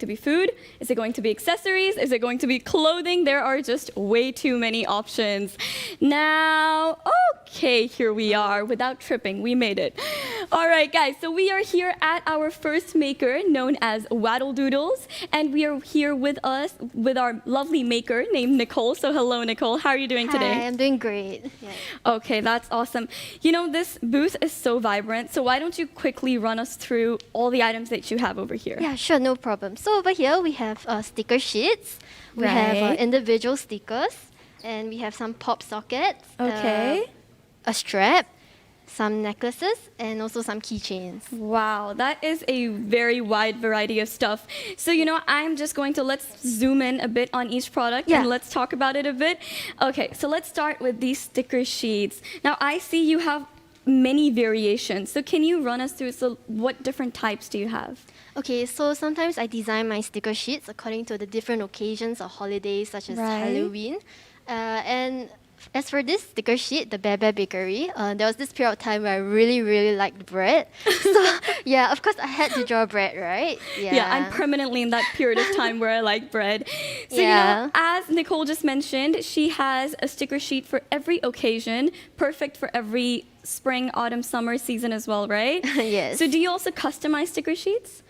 to be food? Is it going to be accessories? Is it going to be clothing? There are just way too many options. Now, okay, here we are. Without tripping, we made it. All right, guys, so we are here at our first maker known as Waddle Doodles, and we are here with our lovely maker named Nicole. So hello, Nicole. How are you doing today? Hi, I'm doing great. Yeah. Okay, that's awesome. You know, this booth is so vibrant, so why don't you quickly run us through all the items that you have over here? Yeah, sure, no problem. So over here we have sticker sheets, we have Right. individual stickers, and we have some pop sockets, Okay. a strap, some necklaces, and also some keychains. Wow, that is a very wide variety of stuff. So, you know, I'm just going to, let's zoom in a bit on each product and let's talk about it a bit. Okay, so let's start with these sticker sheets. Now, I see you have many variations. So can you run us through, so what different types do you have? Okay, so sometimes I design my sticker sheets according to the different occasions or holidays, such as Halloween. And as for this sticker sheet, the Bear Bear Bakery, there was this period of time where I really, really liked bread. So yeah, of course I had to draw bread, right? Yeah, I'm permanently in that period of time where I like bread. So, you know, as Nicole just mentioned, she has a sticker sheet for every occasion, perfect for every spring, autumn, summer season as well, right? Yes. So do you also customize sticker sheets?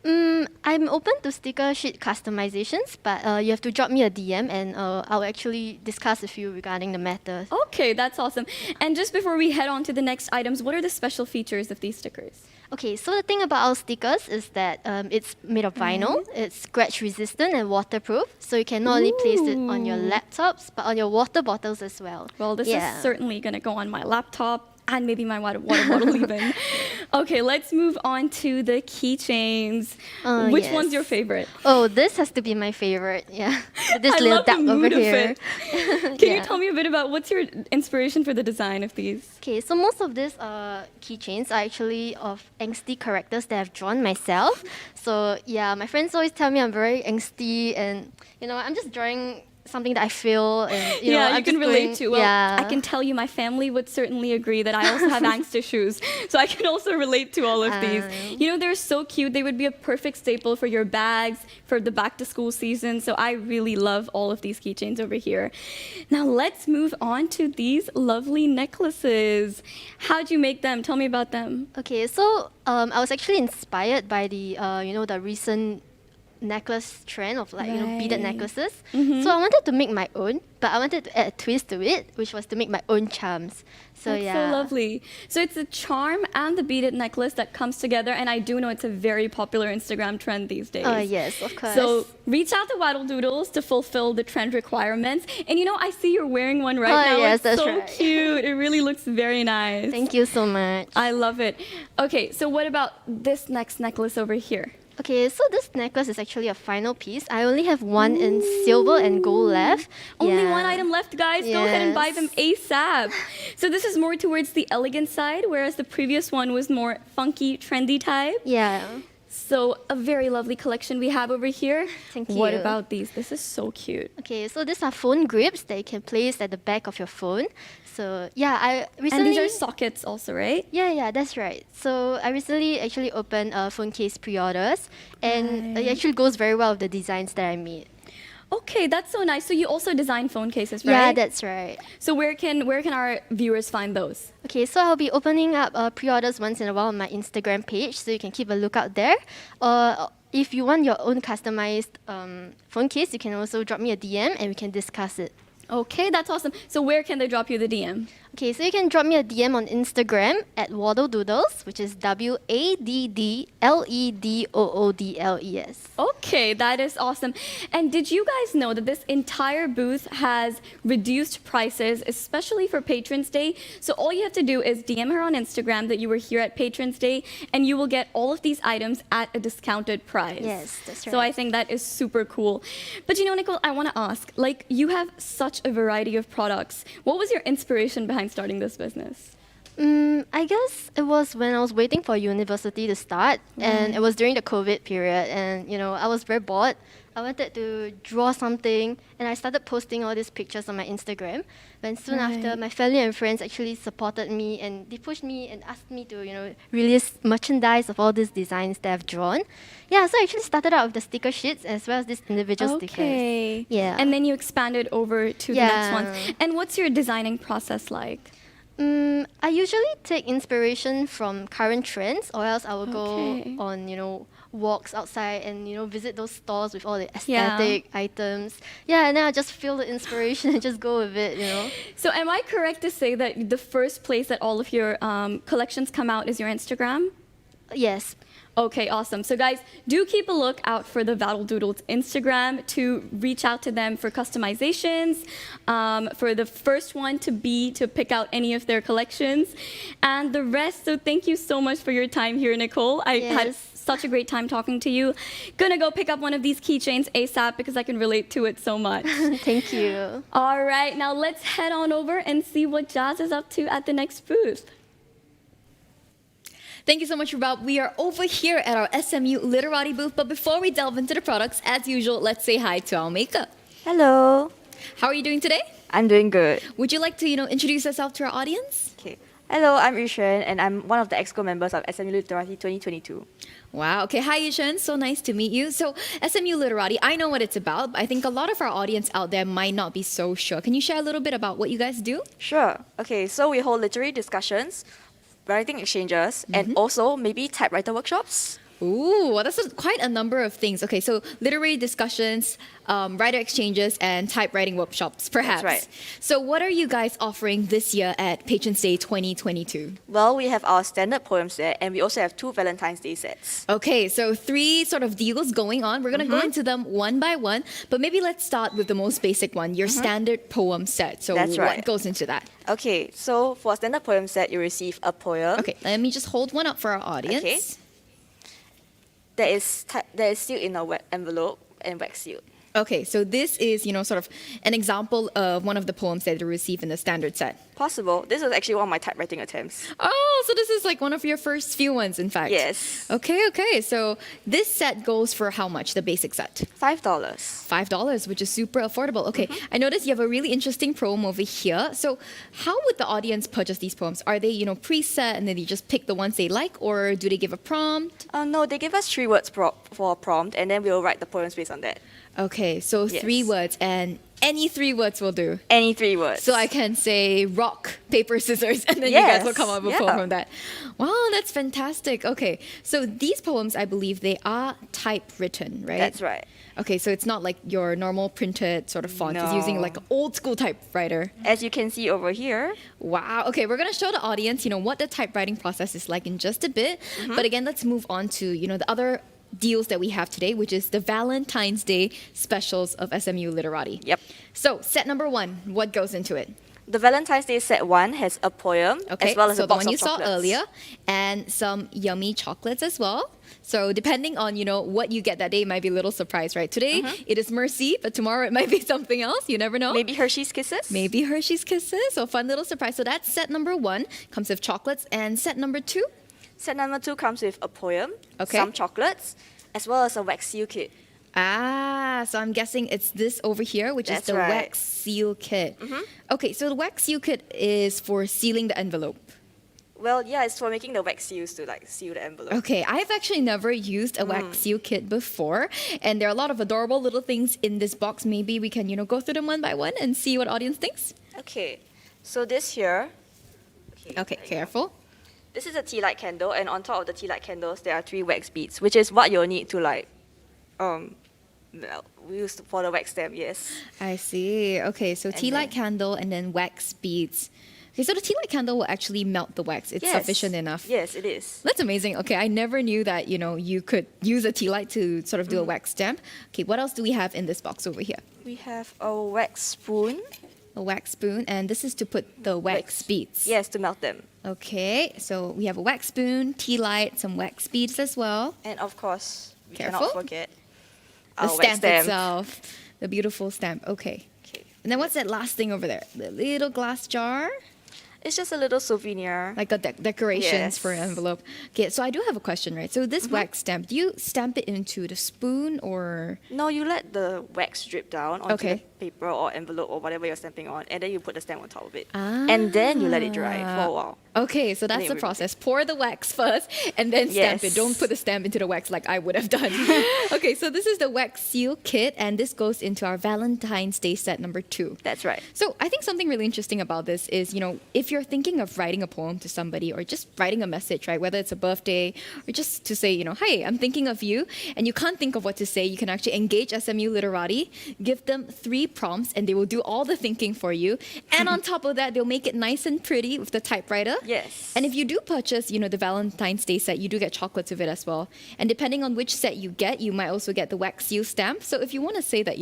I'm open to sticker sheet customizations, but you have to drop me a DM and I'll actually discuss with you regarding the matter. Okay, that's awesome. And just before we head on to the next items, what are the special features of these stickers? Okay, so the thing about our stickers is that it's made of vinyl, it's scratch resistant and waterproof, so you can not only place it on your laptops, but on your water bottles as well. Well, this is certainly going to go on my laptop and maybe my water bottle even. Okay, let's move on to the keychains. Which one's your favorite? Oh, this has to be my favorite, yeah. This I little love duck the mood over of here. it. Can you tell me a bit about what's your inspiration for the design of these? Okay, so most of these keychains are actually of angsty characters that I've drawn myself. So yeah, my friends always tell me I'm very angsty, and you know, I'm just drawing something that I feel, and you know, you can relate to. Well, yeah. I can tell you my family would certainly agree that I also have angst issues, so I can also relate to all of these. You know, they're so cute. They would be a perfect staple for your bags, for the back to school season, so I really love all of these keychains over here. Now let's move on to these lovely necklaces. How'd you make them? Tell me about them. Okay, so I was actually inspired by the you know, the recent necklace trend of, like, you know, beaded necklaces. So I wanted to make my own, but I wanted to add a twist to it, which was to make my own charms. So That's so lovely. So it's the charm and the beaded necklace that comes together, and I do know it's a very popular Instagram trend these days. Yes, of course. So reach out to Waddle Doodles to fulfill the trend requirements. And you know, I see you're wearing one right now. Yes, it's that's so right. cute. It really looks very nice. Thank you so much. I love it. Okay, so what about this next necklace over here? Okay, so this necklace is actually a final piece. I only have one in silver and gold left. Only one item left, guys. Go ahead and buy them ASAP. So this is more towards the elegant side, whereas the previous one was more funky, trendy type. Yeah. So a very lovely collection we have over here. Thank you. What about these? This is so cute. Okay, so these are phone grips that you can place at the back of your phone. So yeah, I recently... And these are sockets also, right? Yeah, that's right. So I recently actually opened phone case pre-orders, and it actually goes very well with the designs that I made. Okay, that's so nice. So you also design phone cases, right? Yeah, that's right. So where can our viewers find those? Okay, so I'll be opening up pre-orders once in a while on my Instagram page, so you can keep a lookout there. If you want your own customized phone case, you can also drop me a DM and we can discuss it. Okay, that's awesome. So where can they drop you the DM? Okay, so you can drop me a DM on Instagram at Waddle Doodles, which is WADDLEDOODLES. Okay, that is awesome. And did you guys know that this entire booth has reduced prices, especially for Patrons Day? So all you have to do is DM her on Instagram that you were here at Patrons Day, and you will get all of these items at a discounted price. Yes, that's right. So I think that is super cool. But you know, Nicole, I want to ask, like, you have such a variety of products. What was your inspiration behind starting this business? I guess it was when I was waiting for university to start, and it was during the COVID period, and I was very bored. I wanted to draw something, and I started posting all these pictures on my Instagram. Then soon after, Right. my family and friends actually supported me, and they pushed me and asked me to, release merchandise of all these designs that I've drawn. Yeah, so I actually started out with the sticker sheets as well as these individual stickers. Okay. Yeah. And then you expanded over to the next one. Yeah. And what's your designing process like? I usually take inspiration from current trends, or else I will Okay. go on, walks outside and, visit those stores with all the Yeah. aesthetic items. Yeah, and then I just feel the inspiration and just go with it. So am I correct to say that the first place that all of your collections come out is your Instagram? Yes. Okay, awesome. So guys, do keep a look out for the Vattle Doodles Instagram to reach out to them for customizations, for the first one to pick out any of their collections, and the rest. So thank you so much for your time here, Nicole. I had Yes. such a great time talking to you. Gonna go pick up one of these keychains ASAP because I can relate to it so much. Thank you. All right, now let's head on over and see what Jazz is up to at the next booth. Thank you so much, Rob. We are over here at our SMU Literati booth, but before we delve into the products, as usual, let's say hi to our maker. Hello, How are you doing today? I'm doing good. Would you like to, introduce yourself to our audience? Okay. Hello, I'm Yushen, and I'm one of the EXCO members of SMU Literati 2022. Wow. Okay. Hi, Yushan. So nice to meet you. So SMU Literati, I know what it's about, but I think a lot of our audience out there might not be so sure. Can you share a little bit about what you guys do? Sure. Okay, so we hold literary discussions, writing exchanges, and also maybe typewriter workshops. Ooh, well, that's quite a number of things. Okay, so literary discussions, writer exchanges, and typewriting workshops, perhaps. right. So what are you guys offering this year at Patrons Day 2022? Well, we have our standard poem set, and we also have 2 Valentine's Day sets. Okay, so 3 sort of deals going on. We're going to go into them one by one, but maybe let's start with the most basic one, your standard poem set. So That's what right. goes into that? Okay, so for a standard poem set, you receive a poem Okay, let me just hold one up for our audience. Okay. that is sealed in a wet envelope and wax sealed. Okay, so this is, sort of an example of one of the poems that you receive in the standard set. Possible. This was actually one of my typewriting attempts. Oh, so this is like one of your first few ones, in fact. Yes. Okay. So this set goes for how much, the basic set? $5. $5, which is super affordable. Okay, I noticed you have a really interesting poem over here. So how would the audience purchase these poems? Are they, preset and then they just pick the ones they like, or do they give a prompt? No, they give us 3 words for a prompt, and then we'll write the poems based on that. Okay, so Yes. 3 words, and any 3 words will do. Any 3 words. So I can say rock, paper, scissors, and then you guys will Yes, come up with a yeah. poem from that. Wow, that's fantastic. Okay, so these poems, I believe, they are typewritten, right? That's right. Okay, so it's not like your normal printed sort of font. It's using No. like an old school typewriter. As you can see over here, Wow. Okay, we're gonna show the audience, what the typewriting process is like in just a bit. But again, let's move on to, the other deals that we have today, which is the Valentine's Day specials of SMU Literati. Yep. So set number 1, what goes into it? the Valentine's Day set 1 has a poem Okay, as well as so a the box one of you chocolates. saw earlier, and some yummy chocolates as well. So depending on what you get that day, it might be a little surprise, right? Today it is Mercy, but tomorrow it might be something else. You never know. Maybe Hershey's Kisses? Maybe Hershey's Kisses. So fun little surprise. So that's set number 1, comes with chocolates, and set number 2. Set number 2 comes with a poem, Okay. some chocolates, as well as a wax seal kit. Ah, so I'm guessing it's this over here, which That's is the right. wax seal kit. Okay, so the wax seal kit is for sealing the envelope. Well, yeah, it's for making the wax seals to seal the envelope. Okay, I've actually never used a wax seal kit before, and there are a lot of adorable little things in this box. Maybe we can, go through them one by one and see what audience thinks. Okay, so this here. Okay, careful. This is a tea light candle, and on top of the tea light candles, there are 3 wax beads, which is what you'll need to use for the wax stamp. Yes. I see. Okay, so tea light candle and then wax beads. Okay, so the tea light candle will actually melt the wax. It's Yes. sufficient enough. Yes, it is. That's amazing. Okay, I never knew that, you could use a tea light to sort of do a wax stamp. Okay, what else do we have in this box over here? We have a wax spoon. A wax spoon, and this is to put the wax beads. Yes, to melt them. Okay, so we have a wax spoon, tea light, some wax beads as well. And of course, we Careful. cannot forget The our wax stamp stamp. itself. The beautiful stamp. Okay. Okay. And then what's that last thing over there? The little glass jar? It's just a little souvenir. Like a decorations for an Yes. envelope. Okay, so I do have a question, right? So this wax stamp, do you stamp it into the spoon or? No, you let the wax drip down onto Okay. the paper or envelope or whatever you're stamping on, and then you put the stamp on top of it. And then you let it dry for a while. Okay, so that's Then the you process. Pour the wax first and then stamp it. Yes. Don't put the stamp into the wax like I would have done. Okay, so this is the wax seal kit and this goes into our Valentine's Day set number 2. That's right. So I think something really interesting about this is, if you're thinking of writing a poem to somebody or just writing a message, right? Whether it's a birthday or just to say, hey, I'm thinking of you, and you can't think of what to say, you can actually engage SMU Literati, give them 3 prompts, and they will do all the thinking for you. And on top of that, they'll make it nice and pretty with the typewriter. Yes. And if you do purchase, the Valentine's Day set, you do get chocolates with it as well. And depending on which set you get, you might also get the wax seal stamp. So if you want to say that,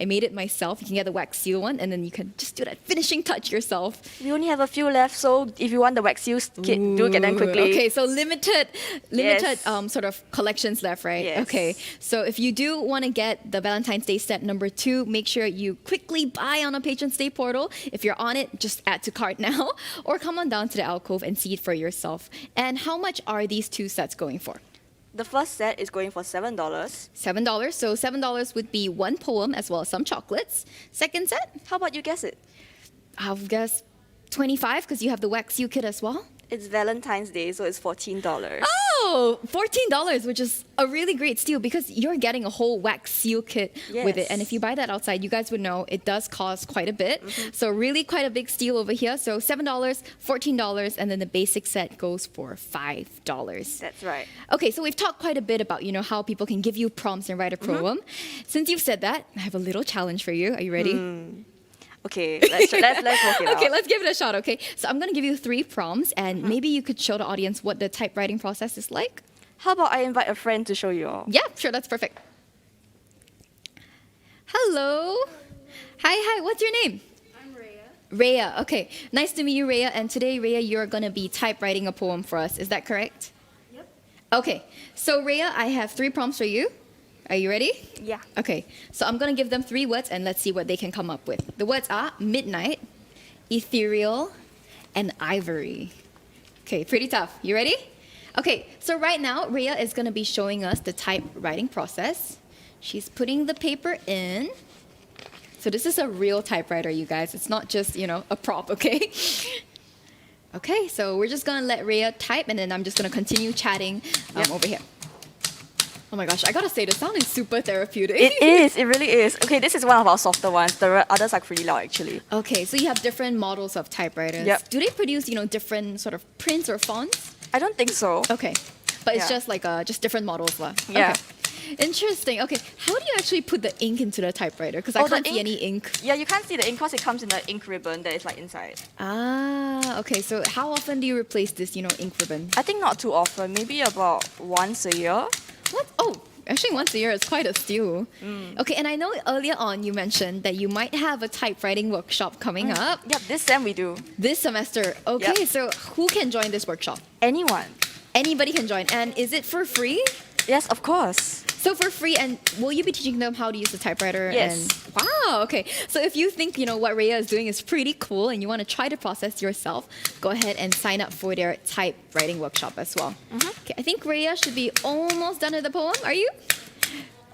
I made it myself, you can get the wax seal one, and then you can just do that finishing touch yourself. We only have a few left, so if you want the wax seal kit, do get them quickly. Okay, so limited Yes. sort of collections left, right? Yes. Okay, so if you do want to get the Valentine's Day set number 2, make sure you quickly buy on a Patron's Day portal. If you're on it, just add to cart now, or come on down to the alcove and see it for yourself. And how much are these 2 sets going for? The first set is going for $7. $7. So $7 would be 1 poem as well as some chocolates. Second set, How about you guess it? I'll guess 25 because you have the wax seal kit as well. It's Valentine's Day, so it's $14. Oh, $14, which is a really great steal because you're getting a whole wax seal kit with it. Yes. And if you buy that outside, you guys would know it does cost quite a bit. So really quite a big steal over here. So $7, $14, and then the basic set goes for $5. That's right. Okay, so we've talked quite a bit about, how people can give you prompts and write a poem. Since you've said that, I have a little challenge for you. Are you ready? Okay, let's work it out. Okay, let's give it a shot, okay? So I'm going to give you 3 prompts, and maybe you could show the audience what the typewriting process is like. How about I invite a friend to show you all? Yeah, sure, that's perfect. Hello. Hi, what's your name? I'm Rhea. Rhea, okay. Nice to meet you, Rhea. And today, Rhea, you're going to be typewriting a poem for us. Is that correct? Yep. Okay, so Rhea, I have 3 prompts for you. Are you ready? Yeah. Okay, so I'm going to give them 3 words and let's see what they can come up with. The words are midnight, ethereal, and ivory. Okay, pretty tough. You ready? Okay, so right now, Rhea is going to be showing us the typewriting process. She's putting the paper in. So this is a real typewriter, you guys. It's not just, a prop, okay? Okay, so we're just going to let Rhea type and then I'm just going to continue chatting over here. Oh my gosh, I gotta say, the sound is super therapeutic. It really is. Okay, this is one of our softer ones. The others are pretty loud, actually. Okay, so you have different models of typewriters. Yep. Do they produce, different sort of prints or fonts? I don't think so. Okay, but it's Yeah. just like just different models, lah. Yeah. Okay. Interesting. Okay, how do you actually put the ink into the typewriter? Because I Oh, the can't see ink? any ink. Yeah, you can't see the ink because it comes in the ink ribbon that is like inside. Ah, okay. So how often do you replace this, ink ribbon? I think not too often, maybe about once a year. What? Oh, actually, once a year is quite a steal. Okay, and I know earlier on you mentioned that you might have a typewriting workshop coming up Yep, this sem we do. this semester. Okay, Yep. so who can join this workshop? Anyone. Anybody can join. And is it for free? Yes, of course. So for free, and will you be teaching them how to use the typewriter? Yes. And wow, okay. So if you think, what Rhea is doing is pretty cool and you want to try the process yourself, go ahead and sign up for their typewriting workshop as well. Okay, I think Rhea should be almost done with the poem. Are you?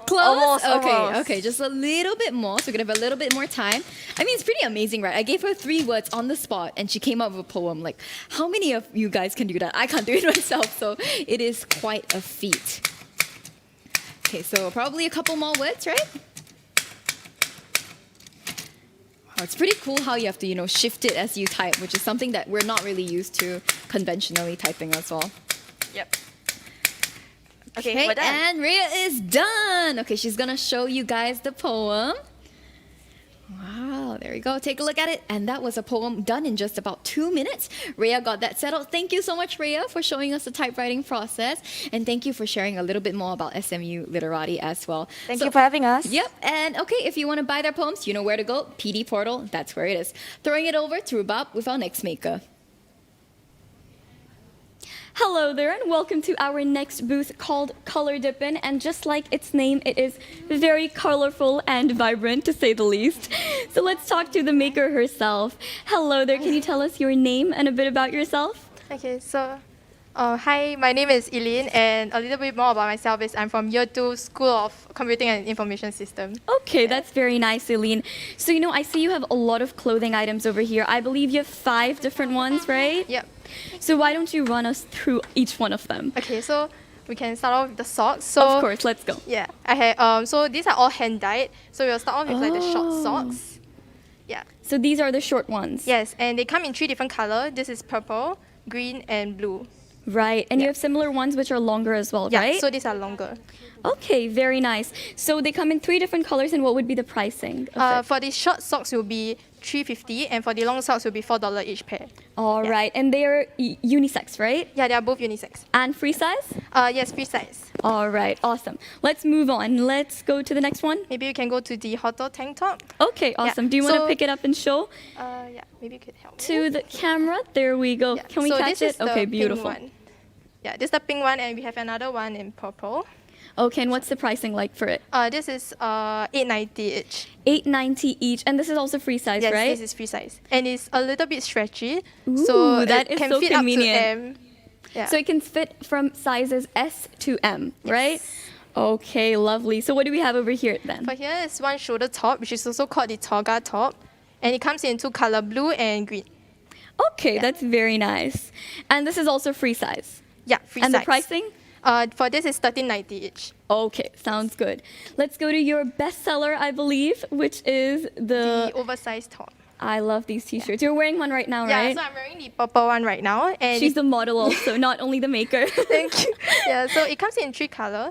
Close? Almost. Okay, just a little bit more. So we're gonna have a little bit more time. I mean, it's pretty amazing, right? I gave her 3 words on the spot and she came up with a poem. Like, how many of you guys can do that? I can't do it myself, so it is quite a feat. Okay, so probably a couple more words, right? Wow, it's pretty cool how you have to, shift it as you type, which is something that we're not really used to conventionally typing as well. Yep. Okay, we're done. And Rhea is done. Okay, she's gonna show you guys the poem. Wow, there we go. Take a look at it. And that was a poem done in just about 2 minutes. Rhea got that settled. Thank you so much, Rhea, for showing us the typewriting process. And thank you for sharing a little bit more about SMU Literati as well. Thank you for having us. Yep, and okay, if you want to buy their poems, you know where to go. PD Portal, that's where it is. Throwing it over to Rubab with our next maker. Hello there and welcome to our next booth called Color Dippin', and just like its name, it is very colorful and vibrant to say the least. So let's talk to the maker herself. Hello there, can you tell us your name and a bit about yourself? Okay, so hi, my name is Eileen, and a little bit more about myself is I'm from Year 2 School of Computing and Information System. Okay, that's very nice, Eileen. So I see you have a lot of clothing items over here. I believe you have 5 different ones, right? Yep. So why don't you run us through each one of them? Okay, so we can start off with the socks. So Of course, let's go. yeah, I had so these are all hand dyed. So we'll start off with like the short socks. Yeah. So these are the short ones. Yes, and they come in 3 different colors. This is purple, green, and blue. Right, and you Yeah. have similar ones which are longer as well, Yeah. right? So these are longer. Okay, very nice. So they come in 3 different colors, and what would be the pricing of it? For the short socks will be $3.50, and for the long socks will be $4 each pair. All yeah. right, and they're unisex, right? Yeah, they are both unisex. And free size? Yes, free size. All right, awesome. Let's move on. Let's go to the next one. Maybe we can go to the hotel tank top. Okay, awesome. Do you want to so- pick it up and show Yeah, maybe you could help me. to the camera? There we go. Yeah, Can we so catch this it? is the Okay, pink beautiful. one. Yeah, this is the pink one, and we have another one in purple. Okay, and what's the pricing like for it? This is $8.90 each. $8.90 each, and this is also free size, Yes, right? this is free size, and it's a little bit stretchy, Ooh, so that it is can so fit convenient. up to M. Yeah. So it can fit from sizes S to M, right? Okay, lovely. So what do we have over here then? For here is one shoulder top, which is also called the toga top, and it comes in 2 color, blue and green. Okay, that's very nice. And this is also free size. Yeah, free And size. the pricing? For this is $13.90 each. Okay, sounds good. Let's go to your bestseller, I believe, which is The oversized top. I love these t-shirts. You're wearing one right now, Yeah, right? so I'm wearing the purple one right now, and She's the model also, not only the maker. thank you. Yeah, so it comes in 3 color,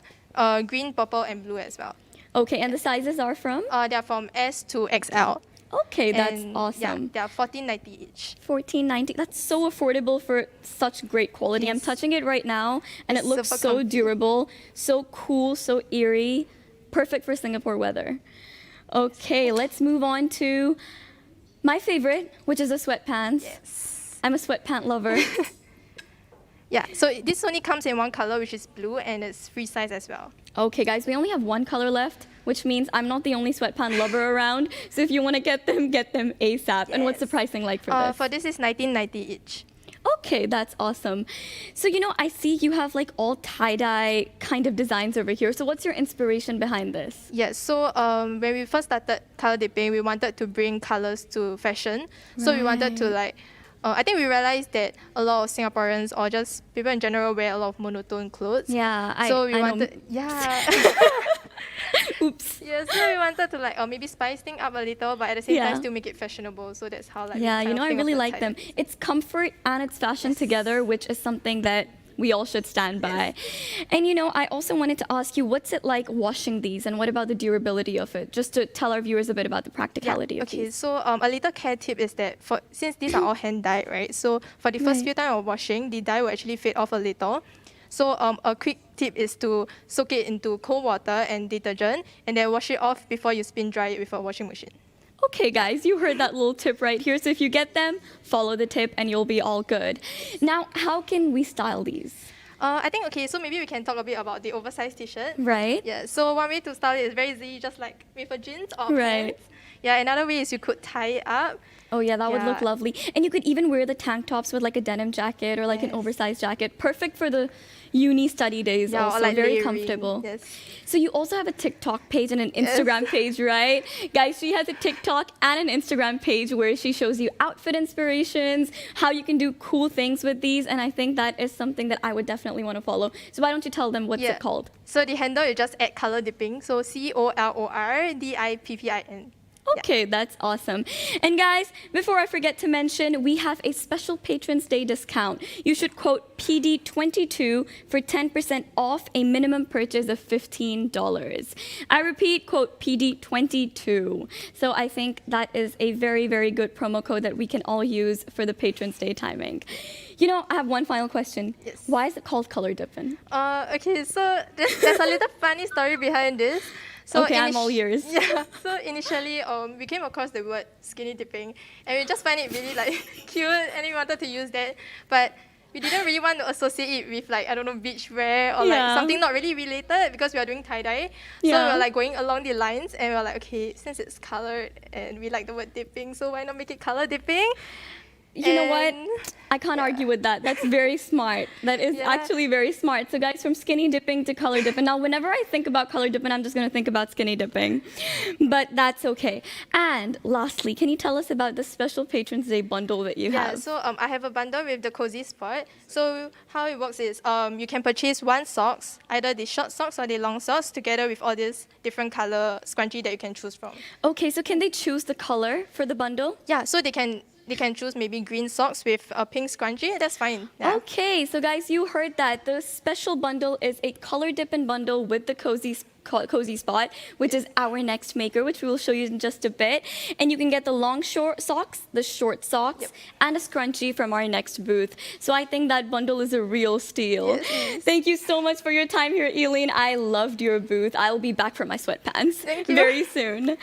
green, purple, and blue as well. Okay, and the sizes are from? They are from S to XL. Okay, that's And, awesome. Yeah, they are $14.90 each. $14.90. That's so affordable for such great quality. I'm Yes. touching it right now, and It's it looks super so comfy. durable, so cool, so eerie, perfect for Singapore weather. Okay, let's move on to my favorite, which is the sweatpants. Yes. I'm a sweatpant lover. Yeah, so this only comes in 1 color, which is blue, and it's free size as well. Okay, guys, we only have 1 color left, which means I'm not the only sweatpant lover around. So if you want to get them ASAP. And what's the Yes. pricing like for this? For this is $19.90 each. Okay, that's awesome. So, I see you have like all tie-dye kind of designs over here. So what's your inspiration behind this? Yes, so when we first started color dipping, we wanted to bring colors to fashion. So we wanted to I think we realized that a lot of Singaporeans or just people in general wear a lot of monotone clothes. Yeah, So we I know. wanted, yeah. Oops. Yeah, so we wanted to maybe spice things up a little, but at the same Yeah. time still make it fashionable. So that's how we Yeah, kind of I think of really the like them. tie-dye. It's comfort and it's fashion together, which is something that we all should stand by. And I also wanted to ask you, what's it like washing these, and what about the durability of it? Just to tell our viewers a bit about the practicality of Okay, these. so a little care tip is that since these are all hand dyed, right? So for the first Right. few times of washing, the dye will actually fade off a little. So a quick tip is to soak it into cold water and detergent, and then wash it off before you spin dry it with a washing machine. Okay, guys, you heard that little tip right here. So if you get them, follow the tip and you'll be all good. Now, how can we style these? I think, okay, so maybe we can talk a bit about the oversized t-shirt. Right? Yeah, so one way to style it is very easy, just like with a jeans or Right. pants. Yeah, another way is you could tie it up. Oh yeah, that would look Yeah. lovely. And you could even wear the tank tops with like a denim jacket or like an Yes. oversized jacket. Perfect for the uni study days Yeah, or also. like Very layering. comfortable. Yes. So you also have a TikTok page and an Instagram page, right? Guys, she has a TikTok and an Instagram page where she shows you outfit inspirations, how you can do cool things with these, and I think that is something that I would definitely want to follow. So why don't you tell them what's Yeah. it called? So the handle you just add color dipping. So COLORDIPPIN. Okay, that's awesome. And guys, before I forget to mention, we have a special Patrons Day discount. You should quote PD22 for 10% off a minimum purchase of $15. I repeat, quote PD22. So I think that is a very, very good promo code that we can all use for the Patrons Day timing. I have one final question. Yes. Why is it called Color Dippin'? Okay, so there's a little funny story behind this. So Okay, I'm all ears. Yeah. So initially, we came across the word skinny dipping, and we just find it really cute, and we wanted to use that. But we didn't really want to associate it with like, I don't know, beachwear or like Yeah. something not really related because we are doing tie-dye. So we Yeah. were like going along the lines and we were like, okay, since it's colored and we like the word dipping, so why not make it color dipping? You know what? And- I can't argue with that. That's very smart. That is Yeah. actually very smart. So guys, from skinny dipping to color dipping. Now, whenever I think about color dipping, I'm just going to think about skinny dipping. But that's okay. And lastly, can you tell us about the special Patrons Day bundle that you Yeah, have? so I have a bundle with the Cozy Spot. So how it works is you can purchase one socks, either the short socks or the long socks, together with all these different color scrunchie that you can choose from. Okay, so can they choose the color for the bundle? Yeah, so they can choose maybe green socks with a pink scrunchie. That's fine. Yeah. Okay, so guys, you heard that. The special bundle is a color dipping bundle with the Cozy Spot, which is our next maker, which we will show you in just a bit. And you can get the long short socks, the short socks, and a scrunchie from our next booth. So I think that bundle is a real steal. Yes. Thank you so much for your time here, Eileen. I loved your booth. I'll be back for my sweatpants Thank you. very soon.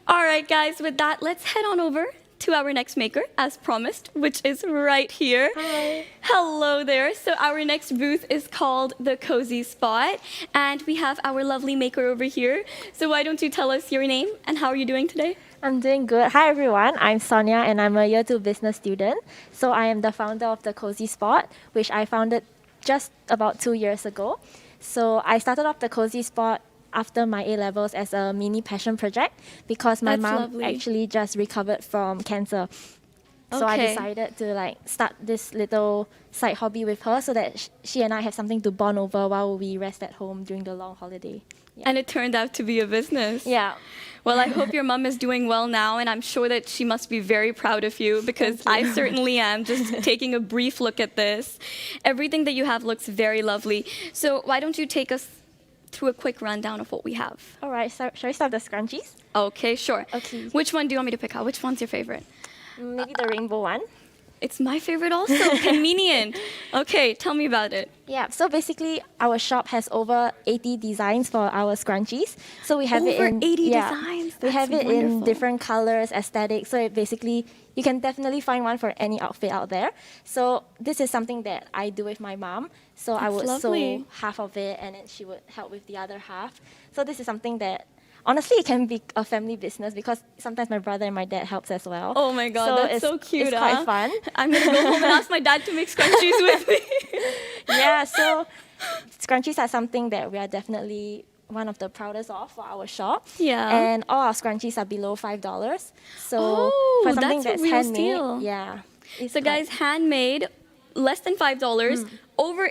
All right, guys, with that, let's head on over to our next maker, as promised, which is right here. Hi. Hello there. So our next booth is called the Cozy Spot, and we have our lovely maker over here. So why don't you tell us your name and how are you doing today? I'm doing good. Hi everyone, I'm Sonia and I'm a year 2 business student. So I am the founder of the Cozy Spot, which I founded just about 2 years ago. So I started off the Cozy Spot after my A-levels as a mini passion project because my That's mom lovely. actually just recovered from cancer. So I Okay. decided to like start this little side hobby with her so that she and I have something to bond over while we rest at home during the long holiday. Yeah. And it turned out to be a business. Yeah. Well, I hope your mom is doing well now, and I'm sure that she must be very proud of you because I certainly am. Just taking a brief look at this. Everything that you have looks very lovely. So why don't you take us through a quick rundown of what we have? All right, so shall we start with the scrunchies? Okay, sure. Okay. Which one do you want me to pick out? Which one's your favorite? Maybe the rainbow one. It's my favorite also. Convenient. Okay, tell me about it. Yeah, so basically our shop has over 80 designs for our scrunchies. So we have it Over in 80 designs? We have That's it in wonderful. different colors, aesthetics. So it basically you can definitely find one for any outfit out there. So this is something that I do with my mom. So I That's would lovely. sew half of it and then she would help with the other half. So this is something that honestly it can be a family business because sometimes my brother and my dad helps as well. Oh my god, So that's it's, so cute. It's huh? quite fun. I'm gonna go home and ask my dad to make scrunchies with me. Yeah, so scrunchies are something that we are definitely one of the proudest of for our shop. Yeah. And all our scrunchies are below $5. So Oh, for something that's a that's real handmade, steal. yeah. it's So quite- guys, handmade, less than $5, over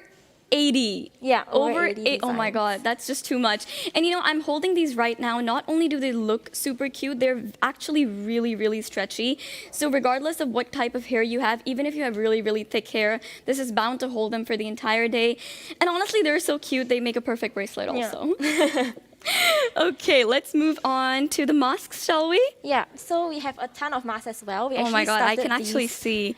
80. Yeah, over 80 eight. Oh my designs. god, that's just too much. And you know, I'm holding these right now. Not only do they look super cute, they're actually really, really stretchy. So regardless of what type of hair you have, even if you have really, really thick hair, this is bound to hold them for the entire day. And honestly, they're so cute. They make a perfect bracelet Yeah. also. Okay, let's move on to the masks, shall we? Yeah, so we have a ton of masks as well. We Oh my actually god, I can started actually these- see.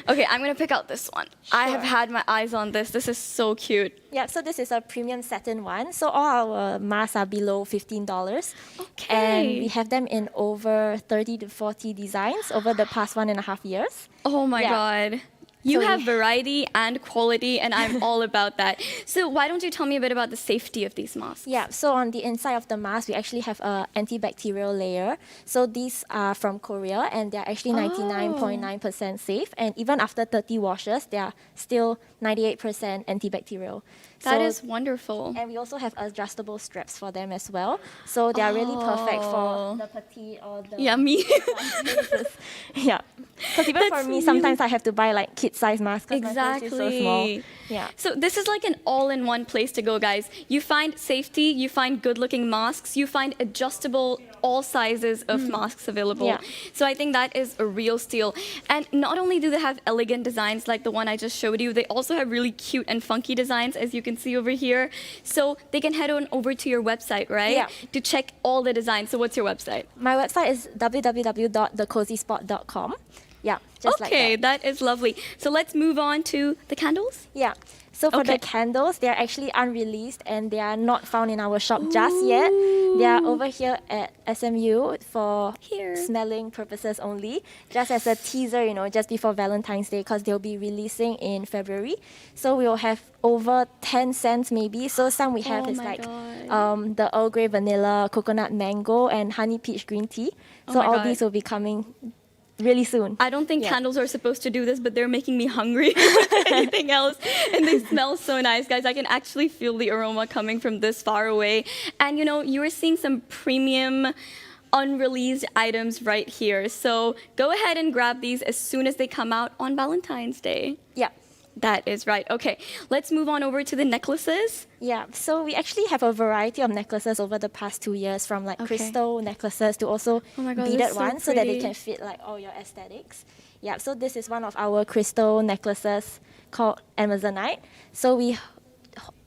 Okay, I'm gonna pick out this one. I have Sure. had my eyes on this. This is so cute. Yeah, so this is a premium satin one. So all our masks are below $15. Okay. And we have them in over 30 to 40 designs over the past 1.5 years. Oh my Yeah. god. You So have we- variety and quality, and I'm all about that. So why don't you tell me a bit about the safety of these masks? Yeah, so on the inside of the mask, we actually have a antibacterial layer. So these are from Korea, and they're actually 99.9% safe. And even after 30 washes, they are still 98% antibacterial. That So- is wonderful. And we also have adjustable straps for them as well. So they are really perfect Oh. for the petite or the Yummy. cases. Yeah. Because even for That's me, sometimes I have to buy like kid-size masks because my face is so small. Exactly. Yeah. So this is like an all-in-one place to go, guys. You find safety, you find good-looking masks, you find adjustable all sizes of masks available. Yeah. So I think that is a real steal. And not only do they have elegant designs like the one I just showed you, they also have really cute and funky designs, as you can see over here. So they can head on over to your website, right? Yeah. To check all the designs. So what's your website? My website is www.thecozyspot.com. Yeah, just like Okay, that. that is lovely. So let's move on to the candles. Yeah. So for Okay. the candles, they are actually unreleased and they are not found in our shop just yet. They are over here at SMU for Here. smelling purposes only, just as a teaser, just before Valentine's Day, because they'll be releasing in February. So we'll have over 10 scents maybe. So some we have Oh is my like God. the Earl Grey vanilla, coconut mango, and honey peach green tea. Oh So my all God. these will be coming really soon. I don't think Yeah. candles are supposed to do this, but they're making me hungry. Anything else? And they smell so nice, guys. I can actually feel the aroma coming from this far away. And you were seeing some premium unreleased items right here. So go ahead and grab these as soon as they come out on Valentine's Day. Yeah. That is right. Okay, let's move on over to the necklaces. Yeah, so we actually have a variety of necklaces over the past 2 years, from like Okay. crystal necklaces to also Oh my God, beaded that's so ones, so that they pretty. can fit like all your aesthetics. Yeah, so this is one of our crystal necklaces called Amazonite. So we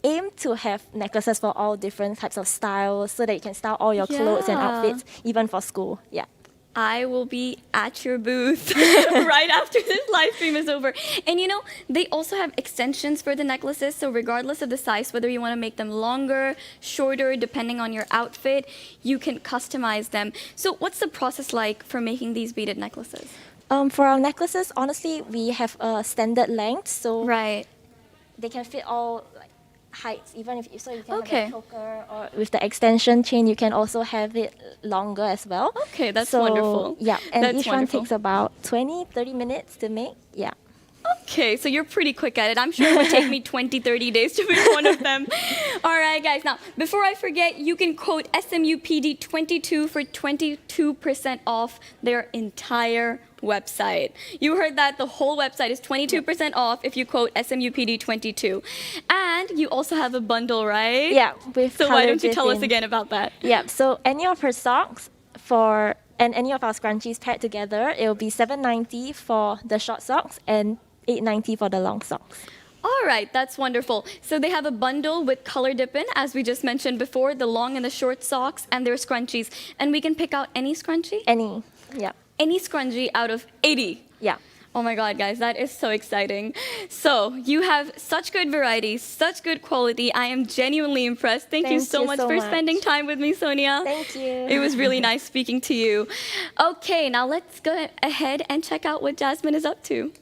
aim to have necklaces for all different types of styles, so that you can style all your clothes and Yeah. outfits, even for school. Yeah. I will be at your booth right after this live stream is over. And they also have extensions for the necklaces. So regardless of the size, whether you want to make them longer, shorter, depending on your outfit, you can customize them. So what's the process like for making these beaded necklaces? For our necklaces, honestly, we have a standard length, so Right. they can fit all like heights, even if so you can Okay. have a choker, or with the extension chain you can also have it longer as well. Okay, that's So, wonderful. Yeah, and That's each wonderful. one takes about 20-30 minutes to make. Yeah. Okay, so you're pretty quick at it. I'm sure it would take me 20, 30 days to make one of them. All right, guys. Now, before I forget, you can quote SMUPD22 for 22% off their entire website. You heard that. The whole website is 22% off if you quote SMUPD22. And you also have a bundle, right? Yeah, with So why colour don't you tell us dipping. again about that? Yeah, so any of her socks and any of our scrunchies paired together, it will be $7.90 for the short socks and $8.90 for the long socks. All right, that's wonderful. So they have a bundle with color dipping, as we just mentioned before, the long and the short socks and their scrunchies. And we can pick out any scrunchie? Yeah. Any scrunchie out of 80. Yeah. Oh my God, guys, that is so exciting. So you have such good variety, such good quality. I am genuinely impressed. Thank you Thank so you much so for much. spending time with me, Sonia. Thank you. It was really nice speaking to you. Okay, now let's go ahead and check out what Jasmine is up to.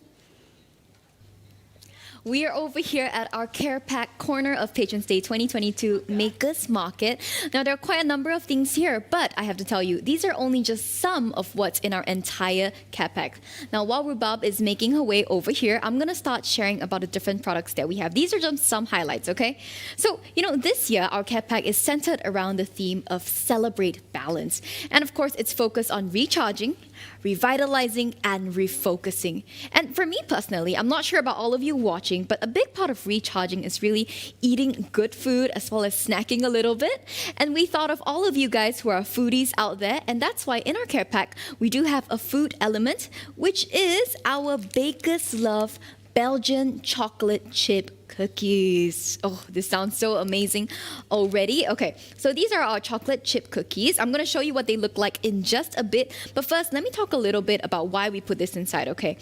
We are over here at our Care Pack corner of Patrons Day 2022 Makers Market. Now, there are quite a number of things here, but I have to tell you, these are only just some of what's in our entire Care Pack. Now, while Rubab is making her way over here, I'm going to start sharing about the different products that we have. These are just some highlights, okay? So, this year, our Care Pack is centered around the theme of Celebrate Balance. And of course, it's focused on recharging, revitalizing, and refocusing. And for me personally, I'm not sure about all of you watching, but a big part of recharging is really eating good food as well as snacking a little bit. And we thought of all of you guys who are foodies out there, and that's why in our Care Pack, we do have a food element, which is our Baker's Love Belgian chocolate chip cookies. Oh, this sounds so amazing already. Okay, so these are our chocolate chip cookies. I'm going to show you what they look like in just a bit. But first, let me talk a little bit about why we put this inside, okay?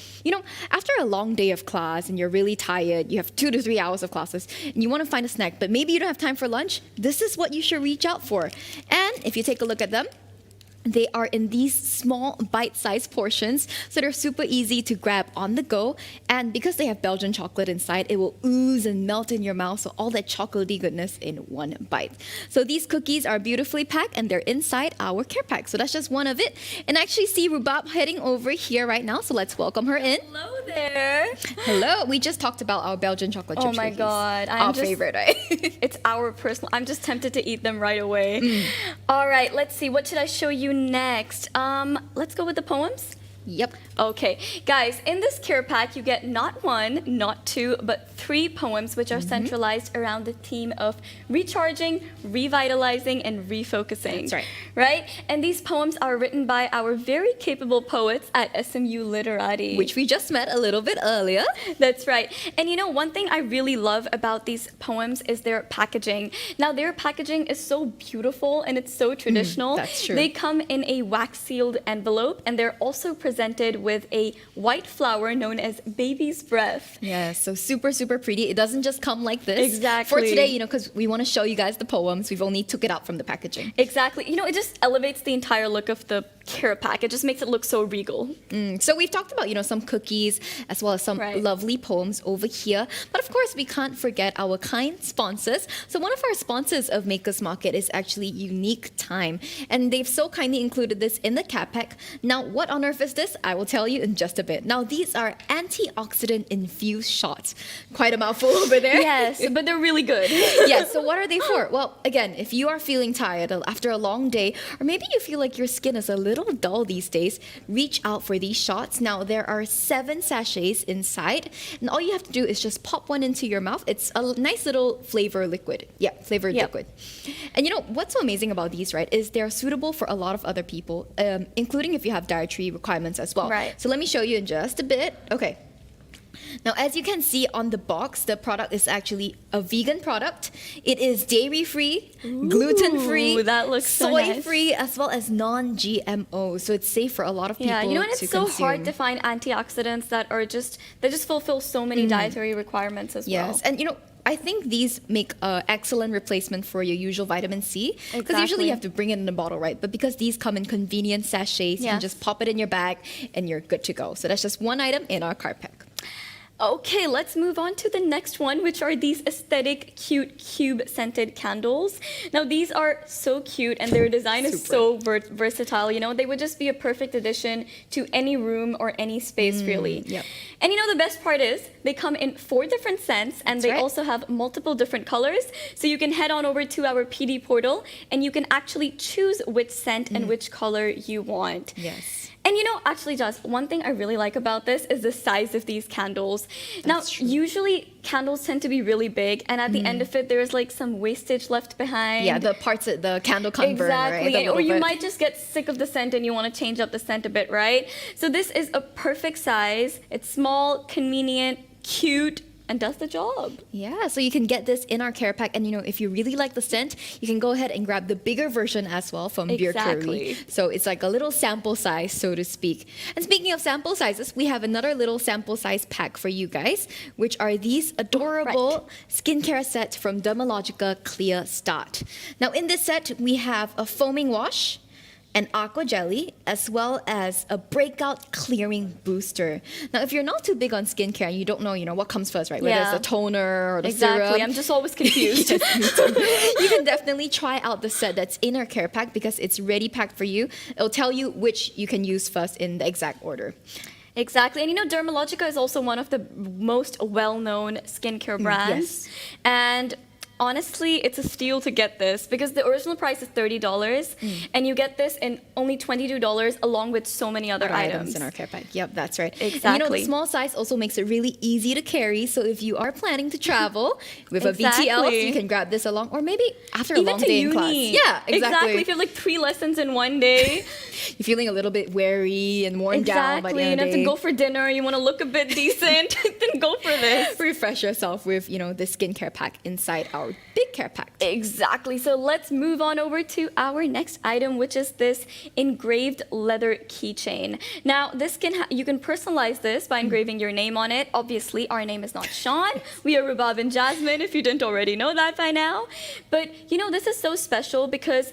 After a long day of class and you're really tired, you have 2 to 3 hours of classes, and you want to find a snack, but maybe you don't have time for lunch, this is what you should reach out for. And if you take a look at them, they are in these small bite-sized portions, so they're super easy to grab on the go. And because they have Belgian chocolate inside, it will ooze and melt in your mouth, so all that chocolatey goodness in one bite. So these cookies are beautifully packed, and they're inside our Care Pack. So that's just one of it. And I actually see Rubab heading over here right now, so let's welcome her in. Hello there. Hello. We just talked about our Belgian chocolate chip Oh my cookies. God. Our favorite, right? It's our personal. I'm just tempted to eat them right away. All right, let's see. What should I show you next? Let's go with the poems. Yep. Okay, guys, in this care pack, you get not 1, not 2, but 3 poems which are centralized around the theme of recharging, revitalizing, and refocusing. That's right. Right? And these poems are written by our very capable poets at SMU Literati. Which we just met a little bit earlier. That's right. And one thing I really love about these poems is their packaging. Now, their packaging is so beautiful and it's so traditional. that's true. They come in a wax-sealed envelope, and they're also presented presented with a white flower known as baby's breath. Yeah, so super, super pretty. It doesn't just come like this. Exactly. For today, because we want to show you guys the poems, we've only took it out from the packaging. Exactly. It just elevates the entire look of the care pack. It just makes it look so regal. So we've talked about, some cookies as well as some Right. lovely poems over here. But of course, we can't forget our kind sponsors. So one of our sponsors of Makers Market is actually Unique Time. And they've so kindly included this in the care pack. Now, what on earth is this? I will tell you in just a bit. Now, these are antioxidant infused shots. Quite a mouthful over there. Yes, but they're really good. Yeah, so what are they for? Well, again, if you are feeling tired after a long day, or maybe you feel like your skin is a little dull these days, reach out for these shots. Now, there are 7 sachets inside, and all you have to do is just pop one into your mouth. It's a nice little flavor liquid. Yeah, flavored Yep. liquid. And what's so amazing about these, right, is they're suitable for a lot of other people, including if you have dietary requirements as well. Right. So let me show you in just a bit. Okay. Now, as you can see on the box, the product is actually a vegan product. It is dairy-free, gluten-free, that looks so nice. soy-free, as well as non-GMO. So it's safe for a lot of people Yeah, and to it's so hard consume. to find antioxidants that just fulfill so many dietary requirements as well. Yes, and I think these make an excellent replacement for your usual vitamin C. Because usually Exactly. you have to bring it in a bottle, right? But because these come in convenient sachets, you can Yes. just pop it in your bag and you're good to go. So that's just one item in our card pack. Okay, let's move on to the next one, which are these aesthetic, cute, cube-scented candles. Now, these are so cute, and their design is so versatile. They would just be a perfect addition to any room or any space, really. yep. And the best part is they come in 4 different scents, and That's they right. also have multiple different colors. So you can head on over to our PD portal, and you can actually choose which scent and which color you want. Yes. And actually, Jess, one thing I really like about this is the size of these candles. That's true. Usually candles tend to be really big, and at the end of it, there's like some wastage left behind. Yeah, the parts that the candle can't burn, right? Exactly, The or little you bit. might just get sick of the scent and you want to change up the scent a bit, right? So this is a perfect size. It's small, convenient, cute, and does the job. Yeah, so you can get this in our care pack, and if you really like the scent, you can go ahead and grab the bigger version as well from Beer Exactly. Curry. So it's like a little sample size, so to speak. And speaking of sample sizes, we have another little sample size pack for you guys, which are these adorable skincare sets from Dermalogica Clear Start. Now in this set, we have a foaming wash, an aqua jelly, as well as a breakout clearing booster. Now, if you're not too big on skincare and you don't know, what comes first, right? Whether Yeah. it's the toner or the Exactly, serum. I'm just always confused. Yes, me too. You can definitely try out the set that's in our care pack because it's ready packed for you. It'll tell you which you can use first in the exact order. Exactly. And Dermalogica is also one of the most well-known skincare brands. yes. And honestly, it's a steal to get this because the original price is $30 and you get this in only $22 along with so many other items. in our care pack. Yep, that's right. And Exactly. the small size also makes it really easy to carry. So if you are planning to travel with a Exactly. VTL, you can grab this along, or maybe after a Even long to day uni. in class. Yeah, exactly. If you have like 3 lessons in one day. You're feeling a little bit weary and worn down by the Exactly. end You of have the to day. go for dinner, you want to look a bit decent, then go for this. Refresh yourself with, the skincare pack inside our big care pack. Exactly. So let's move on over to our next item, which is this engraved leather keychain. Now, this you can personalize this by engraving your name on it. Obviously, our name is not Sean. We are Rubab and Jasmine, if you didn't already know that by now. But, this is so special because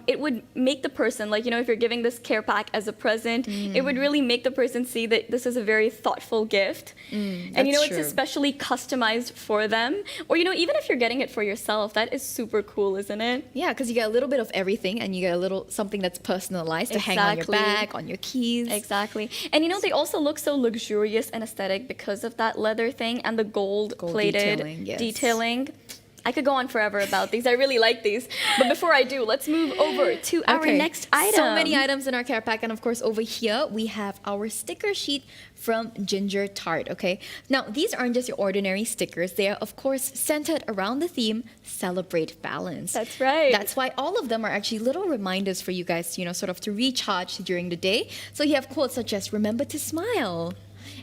it would make the person, if you're giving this care pack as a present, it would really make the person see that this is a very thoughtful gift. And that's it's true. especially customized for them. Or, even if you're getting it for yourself, that is super cool, isn't it? Yeah, because you get a little bit of everything and you get a little something that's personalized to hang on your Exactly. bag, on your keys. Exactly. And they also look so luxurious and aesthetic because of that leather thing and the gold-plated detailing, yes. detailing. I could go on forever about these. I really like these. But before I do, let's move over to our Okay, next item. So many items in our care pack, and of course over here we have our sticker sheet from Ginger Tart, okay? Now, these aren't just your ordinary stickers. They are, of course, centered around the theme, Celebrate Balance. That's right. That's why all of them are actually little reminders for you guys, sort of to recharge during the day. So you have quotes such as, remember to smile.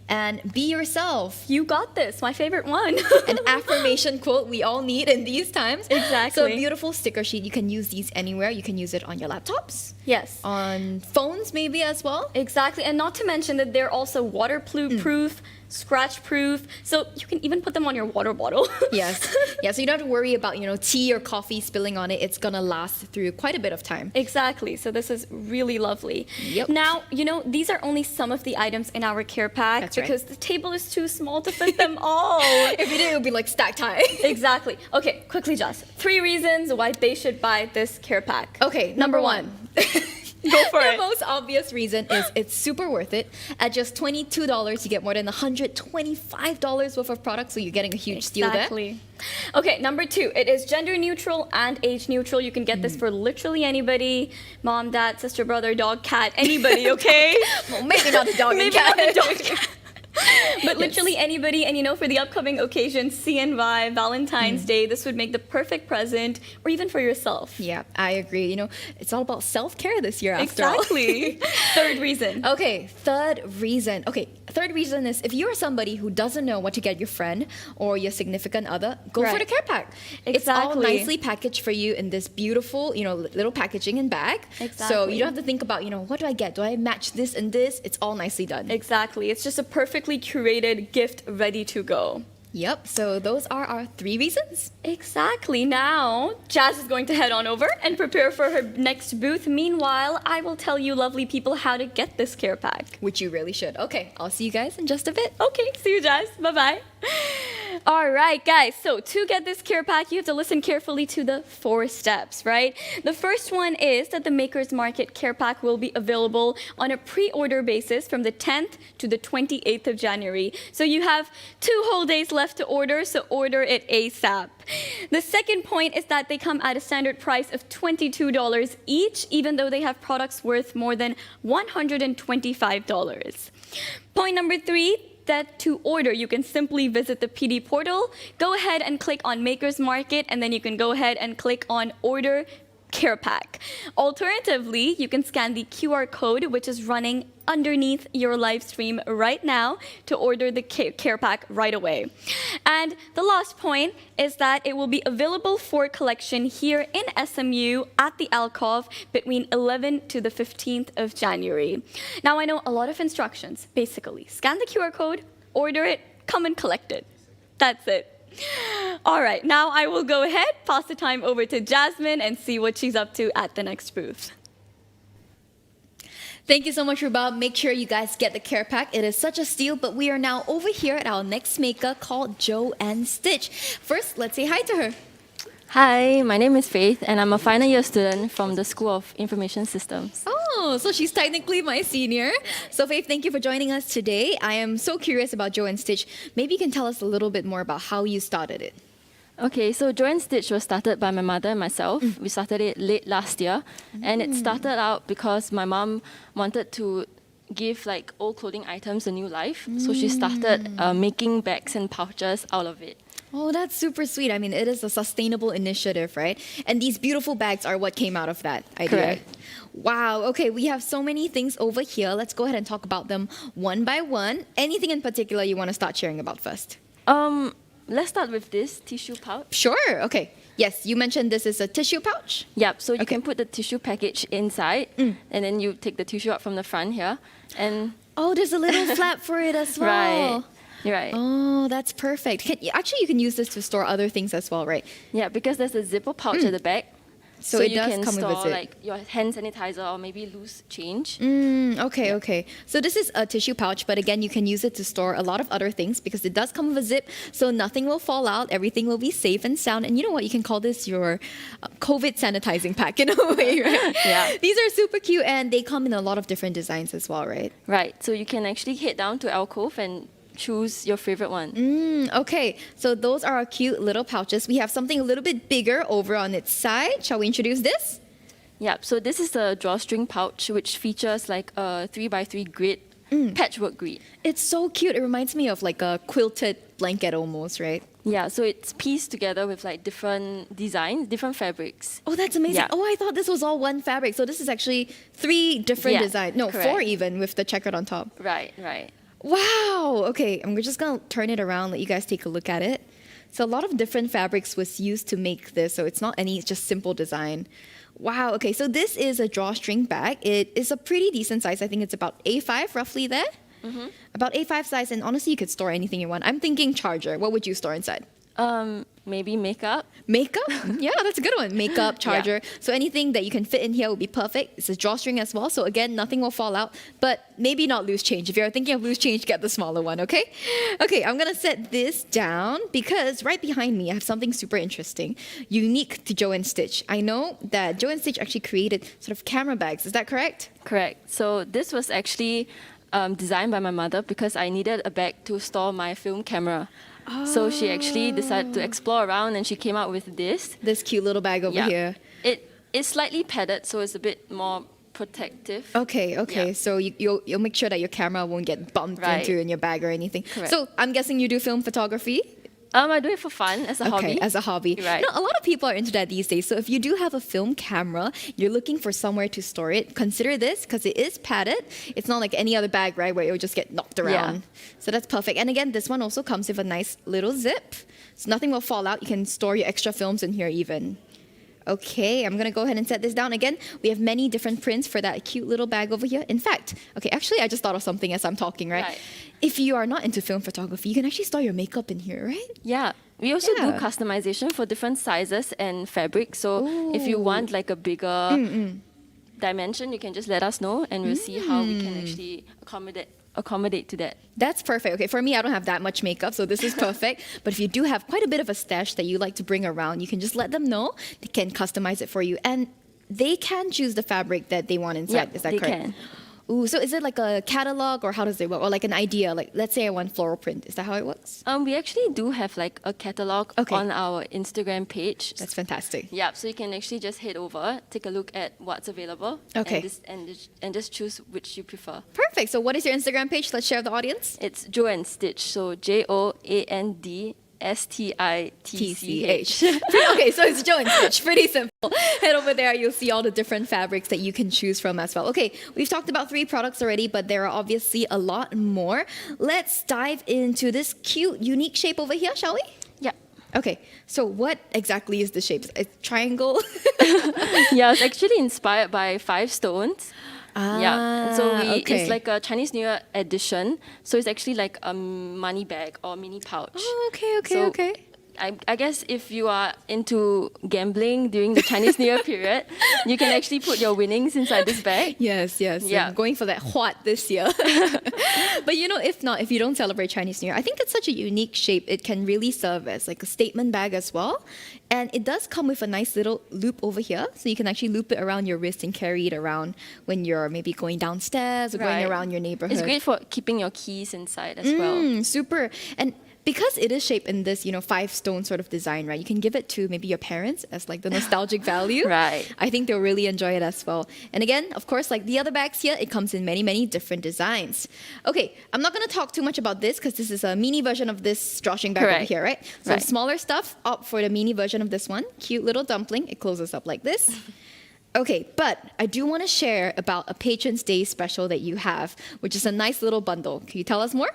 and be yourself. You got this. My favorite one. An affirmation quote we all need in these times. Exactly. So a beautiful sticker sheet. You can use these anywhere. You can use it on your laptops, Yes. on phones maybe as well. Exactly, and not to mention that they're also waterproof, scratch-proof, so you can even put them on your water bottle. Yes. Yeah, so you don't have to worry about, tea or coffee spilling on it. It's gonna last through quite a bit of time. Exactly, so this is really lovely. Yep. Now, these are only some of the items in our care pack That's right. because the table is too small to fit them all. If you did, it would be like stacked high. Exactly. Okay, quickly, Jess. 3 reasons why they should buy this care pack. Okay, number one. Go for The it. most obvious reason is it's super worth it. At just $22, you get more than $125 worth of products, so you're getting a huge deal there. Exactly. Okay, number 2, it is gender neutral and age neutral. You can get this for literally anybody, mom, dad, sister, brother, dog, cat, anybody, okay? Well, maybe not the dog and Maybe cat. not the dog, cat. But literally anybody, and for the upcoming occasion, CNY, Valentine's Day, this would make the perfect present, or even for yourself. Yeah, I agree. It's all about self-care this year after all. Exactly. Third reason. Okay, third reason is if you're somebody who doesn't know what to get your friend or your significant other, go for Right. the care pack. It's all Exactly. nicely packaged for you in this beautiful, little packaging and bag. So Exactly. you don't have to think about, what do I get? Do I match this and this? It's all nicely done. Exactly. It's just a perfectly curated gift ready to go. Yep, so those are our 3 reasons. Exactly. Now, Jazz is going to head on over and prepare for her next booth. Meanwhile, I will tell you lovely people how to get this care pack. Which you really should. Okay, I'll see you guys in just a bit. Okay, see you, Jazz. Bye-bye. All right, guys. So to get this care pack, you have to listen carefully to the 4 steps, right? The first one is that the Maker's Market care pack will be available on a pre-order basis from the 10th to the 28th of January. So you have 2 whole days left to order, so order it ASAP. The second point is that they come at a standard price of $22 each, even though they have products worth more than $125. Point number 3, that to order, you can simply visit the PD portal, go ahead and click on Maker's Market, and then you can go ahead and click on Order Care Pack. Alternatively, you can scan the QR code, which is running underneath your live stream right now, to order the care pack right away. And the last point is that it will be available for collection here in SMU at the Alcove between 11th to the 15th of January. Now, I know a lot of instructions. Basically, scan the QR code, order it, come and collect it. That's it. All right, now I will go ahead, pass the time over to Jasmine and see what she's up to at the next booth. Thank you so much, Rubab. Make sure you guys get the care pack. It is such a steal, but we are now over here at our next maker called Joanne Stitch. First, let's say hi to her. Hi, my name is Faith, and I'm a final year student from the School of Information Systems. Oh, so she's technically my senior. So Faith, thank you for joining us today. I am so curious about Joanne Stitch. Maybe you can tell us a little bit more about how you started it. Okay, so Joanne Stitch was started by my mother and myself. We started it late last year, and it started out because my mom wanted to give like old clothing items a new life. So she started making bags and pouches out of it. Oh, that's super sweet. I mean, it is a sustainable initiative, right? And these beautiful bags are what came out of that idea. Correct. Wow. Okay, we have so many things over here. Let's go ahead and talk about them one by one. Anything in particular you want to start sharing about first? Let's start with this tissue pouch. Sure. Okay. Yes, you mentioned this is a tissue pouch. Yep, so you Okay. can put the tissue package inside, and then you take the tissue out from the front here, and Oh, there's a little flap for it as well. right, you're right. Oh, that's perfect. Actually, you can use this to store other things as well, right? Yeah, because there's a zipper pouch at the back. So it you does can come with a store zip. like your hand sanitizer or maybe loose change. Okay. So this is a tissue pouch, but again, you can use it to store a lot of other things because it does come with a zip, so nothing will fall out. Everything will be safe and sound. And you know what? You can call this your COVID sanitizing pack in a way, right? Yeah. These are super cute, and they come in a lot of different designs as well, right? Right, so you can actually head down to Alcove and choose your favorite one. Okay, so those are our cute little pouches. We have something a little bit bigger over on its side. Shall we introduce this? Yeah, so this is the drawstring pouch, which features like a 3x3 grid, patchwork grid. It's so cute. It reminds me of like a quilted blanket almost, right? Yeah, so it's pieced together with like different designs, different fabrics. Oh, that's amazing. Yeah. Oh, I thought this was all one fabric. So this is actually 3 different Yeah, designs. No, correct. 4 even with the checkered on top. Right, right. Wow. Okay, I'm just gonna turn it around, let you guys take a look at it. So a lot of different fabrics was used to make this, so it's not any just simple design. Wow. Okay, so this is a drawstring bag. It is a pretty decent size. I think it's about A5 roughly there. About A5 size, and honestly, you could store anything you want. I'm thinking charger. What would you store inside? Maybe makeup. Makeup? Yeah, that's a good one. Makeup, charger. So anything that you can fit in here would be perfect. It's a drawstring as well. So again, nothing will fall out, but maybe not loose change. If you're thinking of loose change, get the smaller one, okay? Okay, I'm gonna set this down because right behind me, I have something super interesting, unique to Joe and Stitch. I know that Joe and Stitch actually created sort of camera bags. Is that correct? Correct. So this was actually designed by my mother because I needed a bag to store my film camera. So she actually decided to explore around and she came out with this. This cute little bag over here. It is slightly padded, so it's a bit more protective. Okay. Yeah. So you'll make sure that your camera won't get bumped Right. into in your bag or anything. Correct. So I'm guessing you do film photography? I do it for fun as a hobby. Okay, as a hobby. Right. You know, a lot of people are into that these days. So if you do have a film camera, you're looking for somewhere to store it, consider this because it is padded. It's not like any other bag, right, where it will just get knocked around. So that's perfect. And again, this one also comes with a nice little zip. So nothing will fall out. You can store your extra films in here even. Okay, I'm going to go ahead and set this down again. We have many different prints for that cute little bag over here. In fact, okay, actually, I just thought of something as I'm talking, right? If you are not into film photography, you can actually store your makeup in here, right? Yeah. We also do Yeah. customization for different sizes and fabrics. So if you want like a bigger dimension, you can just let us know and we'll see how we can actually accommodate to that. That's perfect. Okay, for me, I don't have that much makeup, so this is perfect. But if you do have quite a bit of a stash that you like to bring around, you can just let them know. They can customize it for you. And they can choose the fabric that they want inside. Yep, Is that they correct? can. Ooh, so is it like a catalog or how does it work? Or like an idea? Like, let's say I want floral print. Is that how it works? We actually do have like a catalog Okay. on our Instagram page. That's fantastic. Yeah, so you can actually just head over, take a look at what's available, Okay. and just choose which you prefer. Perfect. So what is your Instagram page? Let's share with the audience. It's Joe and Stitch, so JoandStitch. Okay, so it's Joe and Stitch. Pretty simple. Head over there. You'll see all the different fabrics that you can choose from as well. Okay, we've talked about 3 products already, but there are obviously a lot more. Let's dive into this cute, unique shape over here, shall we? Yeah. Okay, so what exactly is the shape? A triangle? Yeah, it's actually inspired by 5 stones. Yeah, and so okay. it's like a Chinese New Year edition. So it's actually like a money bag or mini pouch. Oh, okay. So I guess if you are into gambling during the Chinese New Year period, you can actually put your winnings inside this bag. Yes. Yeah. I'm going for that Huat this year. But you know, if you don't celebrate Chinese New Year, I think it's such a unique shape. It can really serve as like a statement bag as well. And it does come with a nice little loop over here. So you can actually loop it around your wrist and carry it around when you're maybe going downstairs or going Right. around your neighborhood. It's great for keeping your keys inside as well. Super. And because it is shaped in this, 5-stone sort of design, right? You can give it to maybe your parents as like the nostalgic value. Right. I think they'll really enjoy it as well. And again, of course, like the other bags here, it comes in many, many different designs. Okay, I'm not going to talk too much about this because this is a mini version of this drawstring bag over Correct. here, right? So Right. smaller stuff, opt for the mini version of this one. Cute little dumpling. It closes up like this. Okay, but I do want to share about a Patrons Day special that you have, which is a nice little bundle. Can you tell us more?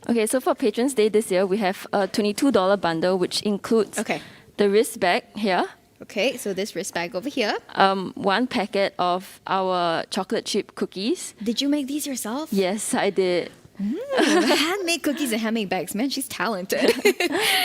Okay, so for Patrons Day this year, we have a $22 bundle, which includes Okay. the wrist bag here, Okay, so this wrist bag over here. 1 packet of our chocolate chip cookies. Did you make these yourself? Yes, I did. Handmade cookies and handmade bags. Man, she's talented.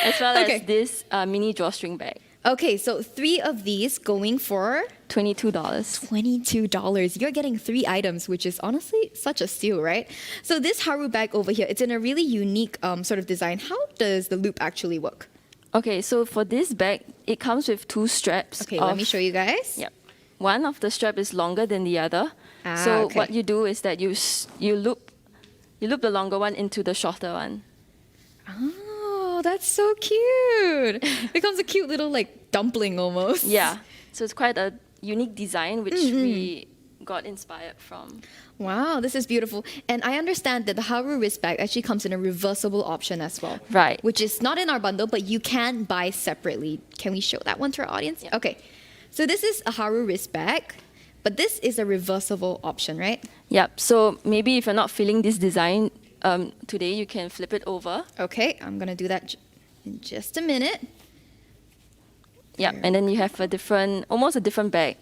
As well Okay. as this mini drawstring bag, Okay, so 3 of these going for $22. $22. You're getting 3 items, which is honestly such a steal, right? So this Haru bag over here, it's in a really unique sort of design. How does the loop actually work? Okay, so for this bag, it comes with 2 straps. Okay, let me show you guys. Yep. One of the strap is longer than the other. Ah, So okay. what you do is that you loop the longer one into the shorter one. Oh, that's so cute. Becomes a cute little like dumpling almost. Yeah. So it's quite a unique design which we got inspired from. Wow, this is beautiful. And I understand that the Haru wrist bag actually comes in a reversible option as well. Right. Which is not in our bundle, but you can buy separately. Can we show that one to our audience? Yeah. Okay. So this is a Haru wrist bag, but this is a reversible option, right? Yep. So maybe if you're not feeling this design today, you can flip it over. Okay, I'm gonna do that in just a minute. Yeah, and then you have almost a different bag.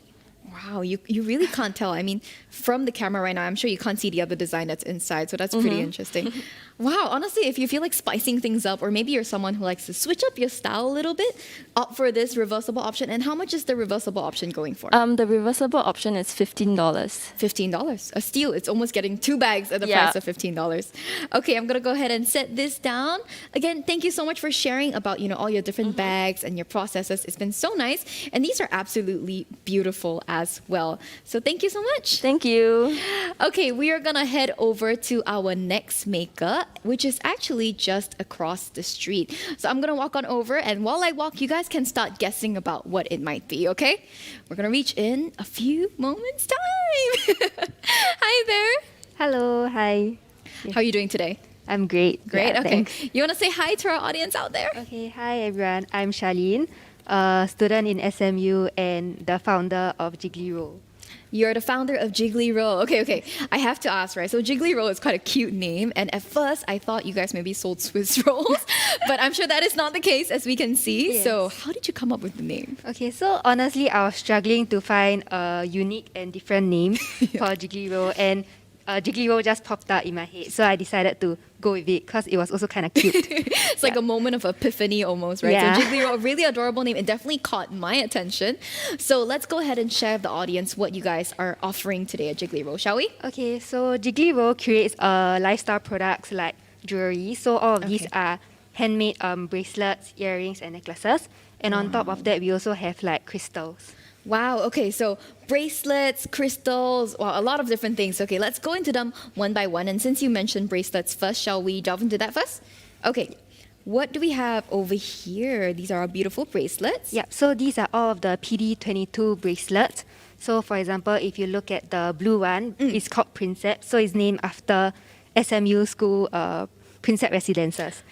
Wow, you really can't tell. I mean, from the camera right now, I'm sure you can't see the other design that's inside, so that's pretty interesting. Wow, honestly, if you feel like spicing things up, or maybe you're someone who likes to switch up your style a little bit, opt for this reversible option. And how much is the reversible option going for? The reversible option is $15. $15. A steal. It's almost getting 2 bags at the Yeah. price of $15. Okay, I'm gonna go ahead and set this down. Again, thank you so much for sharing about all your different bags and your processes. It's been so nice, and these are absolutely beautiful as well. So thank you so much. Thank you. Okay, we are gonna head over to our next maker, which is actually just across the street. So I'm gonna walk on over, and while I walk, you guys can start guessing about what it might be, okay? We're gonna reach in a few moments' time. Hi there. Hello, hi. How are you doing today? I'm great. Great, Yeah, okay. thanks. You wanna say hi to our audience out there? Okay, hi everyone. I'm Charlene, a student in SMU and the founder of Jiggly Roll. You're the founder of Jiggly Roll. Okay. I have to ask, right? So Jiggly Roll is quite a cute name, and at first I thought you guys maybe sold Swiss rolls, but I'm sure that is not the case, as we can see. Yes. So how did you come up with the name? Okay, so honestly, I was struggling to find a unique and different name for Jiggly Roll, and Jiggly Roll just popped out in my head, so I decided to go with it because it was also kind of cute. It's like a moment of epiphany almost, right? Yeah. So Jiggly Roll, a really adorable name. It definitely caught my attention. So let's go ahead and share with the audience what you guys are offering today at Jiggly Roll, shall we? Okay, so Jiggly Roll creates lifestyle products like jewelry. So all of these are handmade bracelets, earrings, and necklaces. And on top of that, we also have like crystals. Wow, okay, so bracelets, crystals, wow, a lot of different things. Okay, let's go into them one by one. And since you mentioned bracelets first, shall we delve into that first? Okay, what do we have over here? These are our beautiful bracelets. Yeah, so these are all of the PD22 bracelets. So for example, if you look at the blue one, it's called Princeps. So it's named after SMU school Princeps residences.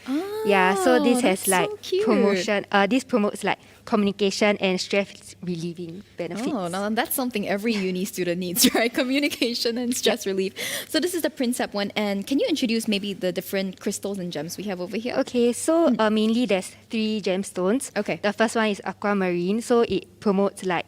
Yeah, so this has that's like so cute. promotion. This promotes like communication and stress relieving benefits. Oh, now that's something every uni student needs, right? Communication and stress relief. So this is the Princep one. And can you introduce maybe the different crystals and gems we have over here? Okay, so mainly there's 3 gemstones. Okay. The first one is aquamarine, so it promotes like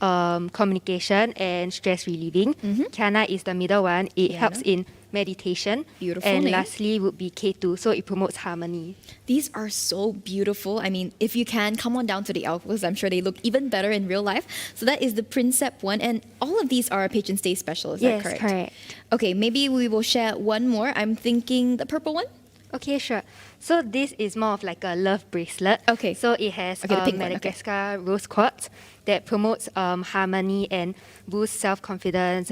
communication and stress relieving. Kiana is the middle one. It helps in meditation. Beautiful And name. lastly would be K2, so it promotes harmony. These are so beautiful. I mean, if you can, come on down to the alcoves. I'm sure they look even better in real life. So that is the Princep one. And all of these are Patron Day special, is Yes, that correct? correct. Okay, maybe we will share one more. I'm thinking the purple one. Okay, sure. So this is more of like a love bracelet. Okay. So it has Okay, the pink one, okay. Madagascar rose quartz that promotes harmony and boosts self-confidence,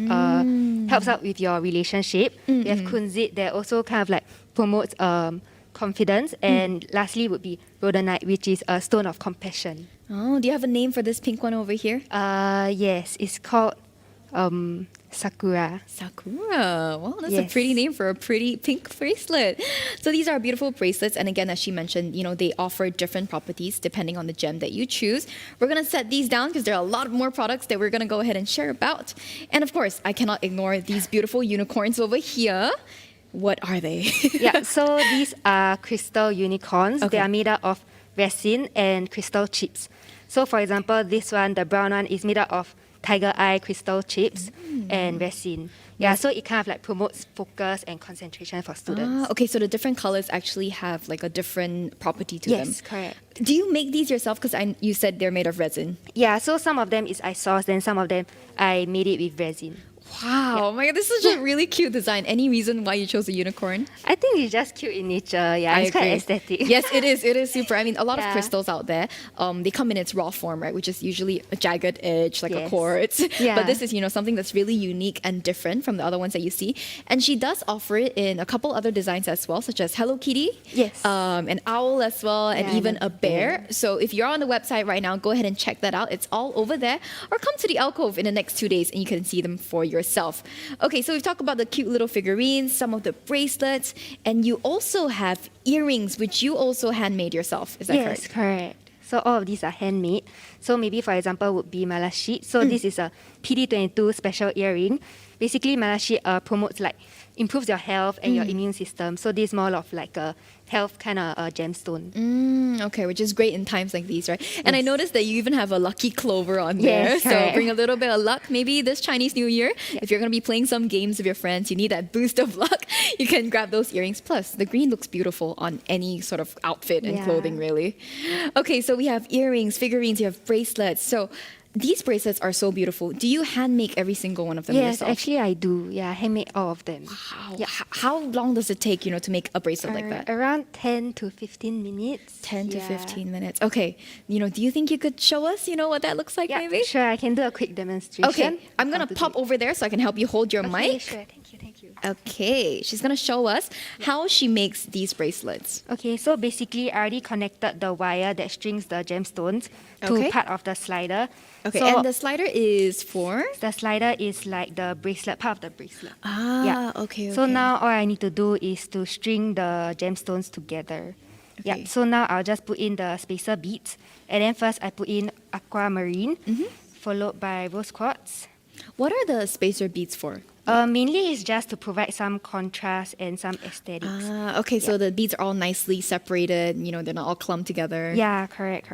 helps out with your relationship. We have kunzit that also kind of like promotes confidence. And lastly would be rhodonite, which is a stone of compassion. Oh, do you have a name for this pink one over here? Yes, it's called Sakura. Sakura. Wow, that's a Yes. pretty name for a pretty pink bracelet. So these are beautiful bracelets. And again, as she mentioned, they offer different properties depending on the gem that you choose. We're going to set these down because there are a lot more products that we're going to go ahead and share about. And of course, I cannot ignore these beautiful unicorns over here. What are they? Yeah, so these are crystal unicorns. Okay. They are made out of resin and crystal chips. So for example, this one, the brown one, is made out of tiger eye crystal chips and resin. Yeah, so it kind of like promotes focus and concentration for students. Okay, so the different colors actually have like a different property to them. Yes, correct. Do you make these yourself? Because you said they're made of resin. Yeah, so some of them is I sourced and some of them I made it with resin. Wow, oh my God, this is such a really cute design. Any reason why you chose a unicorn? I think it's just cute in nature. Yeah, it's quite agree. aesthetic. Yes, it is. It is super. I mean, a lot of Yeah. crystals out there, they come in its raw form, right? Which is usually a jagged edge, like a Yes. quartz. Yeah. But this is, something that's really unique and different from the other ones that you see. And she does offer it in a couple other designs as well, such as Hello Kitty, Yes. an owl as well, and Yeah, even and a a bear. bear. So if you're on the website right now, go ahead and check that out. It's all over there. Or come to the alcove in the next 2 days and you can see them for yourself. Okay, so we've talked about the cute little figurines, some of the bracelets, and you also have earrings, which you also handmade yourself. Is that Yes, correct? correct. So all of these are handmade. So maybe for example would be malashit. So this is a PD22 special earring. Basically malashit promotes like improves your health and your immune system. So this is more of like a health kind of gemstone. Okay, which is great in times like these, right? And I noticed that you even have a lucky clover on there. Yes, So correct. bring a little bit of luck. Maybe this Chinese New Year, if you're going to be playing some games with your friends, you need that boost of luck, you can grab those earrings. Plus, the green looks beautiful on any sort of outfit and Yeah. clothing, really. Okay, so we have earrings, figurines, you have bracelets. So these bracelets are so beautiful. Do you hand make every single one of them Yes, yourself? actually I do. Yeah, handmade all of them. Wow. How long does it take, to make a bracelet like that? Around 10 to 15 minutes. 10 to Yeah. 15 minutes. Okay. Do you think you could show us, what that looks like Yeah, maybe? sure. I can do a quick demonstration. Okay. I'm going How to do pop it. over there so I can help you hold your Okay, mic. sure. Thank you. Thank you. Okay. She's going to show us how she makes these bracelets. Okay, so basically I already connected the wire that strings the gemstones to Okay. part of the slider. Okay. So And the slider is for? the slider is like the bracelet, part of the bracelet. Okay. So now all I need to do is to string the gemstones together. Okay. Yeah. So now I'll just put in the spacer beads, and then first I put in aquamarine, followed by rose quartz. What are the spacer beads for? Mainly it's just to provide some contrast and some aesthetics. Okay. So the beads are all nicely separated. They're not all clumped together. Yeah, correct.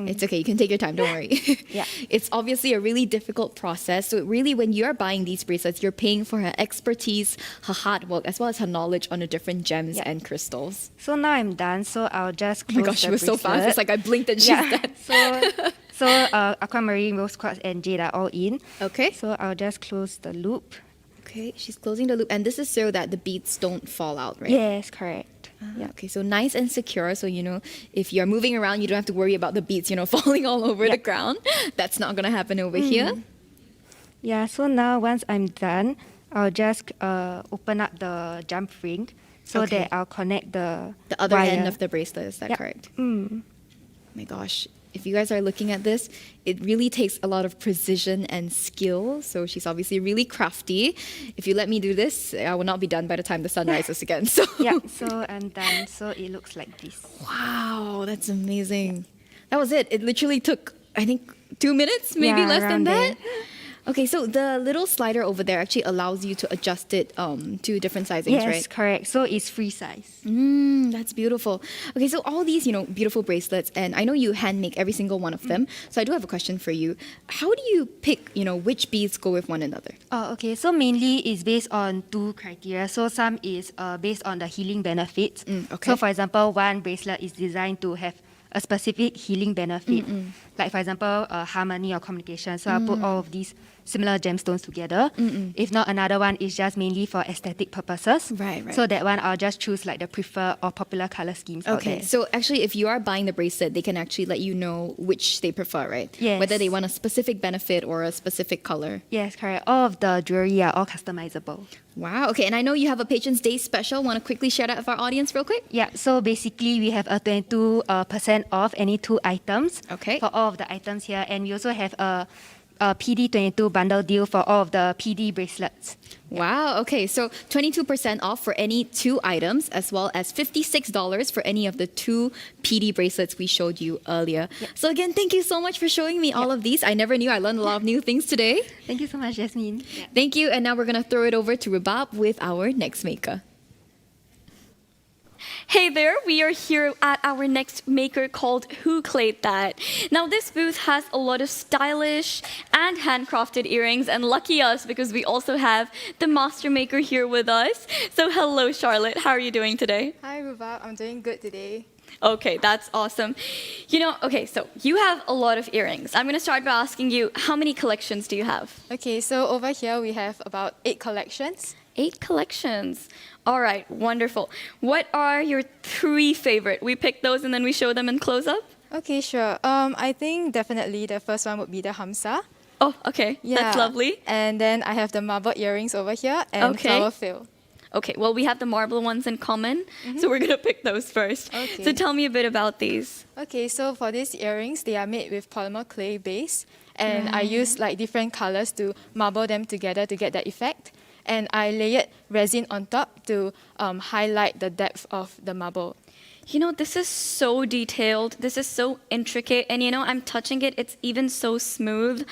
It's okay. You can take your time. Don't worry. Yeah. It's obviously a really difficult process. So really, when you're buying these bracelets, you're paying for her expertise, her hard work, as well as her knowledge on the different gems Yeah. and crystals. So now I'm done. So I'll just Oh close my gosh, the she was so fast. bracelet. It's like I blinked and she's Yeah. done. So aquamarine, rose quartz, and jade are all in. Okay. So I'll just close the loop. Okay, she's closing the loop, and this is so that the beads don't fall out, right? Yes, correct. Yeah. Okay, so nice and secure. So if you're moving around, you don't have to worry about the beads, falling all over the ground. That's not gonna happen over here. Yeah. So now once I'm done, I'll just open up the jump ring so Okay. that I'll connect the The other wire. end of the bracelet, is that Yeah. correct? Mm. My gosh, if you guys are looking at this, it really takes a lot of precision and skill. So she's obviously really crafty. If you let me do this, I will not be done by the time the sun rises again. So Yeah. So I'm done. So it looks like this. wow, that's amazing. That was it. It literally took, I think, 2 minutes, maybe Yeah, less than around that. there. Okay, so the little slider over there actually allows you to adjust it to different sizings, Yes, right? correct. So it's free size. That's beautiful. Okay, so all these, beautiful bracelets, and I know you hand make every single one of them. So I do have a question for you. How do you pick, which beads go with one another? Oh, okay. So mainly it's based on two criteria. So some is based on the healing benefits. okay. So for example, one bracelet is designed to have a specific healing benefit. Like for example, harmony or communication. So I'll put all of these similar gemstones together. If not, another one is just mainly for aesthetic purposes. Right. So that one I'll just choose like the preferred or popular color schemes out Okay, there. so actually, if you are buying the bracelet, they can actually let you know which they prefer, right? Yes. Whether they want a specific benefit or a specific color. Yes, correct. All of the jewelry are all customizable. Wow. Okay, and I know you have a Patrons Day special. Want to quickly share that with our audience, real quick? Yeah, so basically we have a 22% off any two items Okay. for all of the items here. And we also have a PD22 bundle deal for all of the PD bracelets. Wow. Okay, so 22% off for any two items, as well as $56 for any of the two PD bracelets we showed you earlier. So again, thank you so much for showing me all of these. I never knew. I learned a lot of new things today. Thank you so much, Jasmine. Thank you. And now we're gonna throw it over to Rubab with our next maker. Hey there, we are here at our next maker called Who Clayed That? Now this booth has a lot of stylish and handcrafted earrings, and lucky us because we also have the master maker here with us. So hello Charlotte, how are you doing today? Hi, Rubab. I'm doing good today. Okay, that's awesome. Okay, so you have a lot of earrings. I'm gonna start by asking you, how many collections do you have? Okay, so over here we have about 8 collections. 8 collections. All right, wonderful. What are your 3 favorite? We pick those and then we show them in close up? Okay, sure. I think definitely the first one would be the Hamsa. Oh, okay, that's lovely. And then I have the marble earrings over here and Okay. flower fill. Okay, well, we have the marble ones in common, so we're gonna pick those first. Okay. So tell me a bit about these. Okay, so for these earrings, they are made with polymer clay base, and I use like different colors to marble them together to get that effect. And I layered resin on top to highlight the depth of the marble. This is so detailed, this is so intricate, and I'm touching it, it's even so smooth.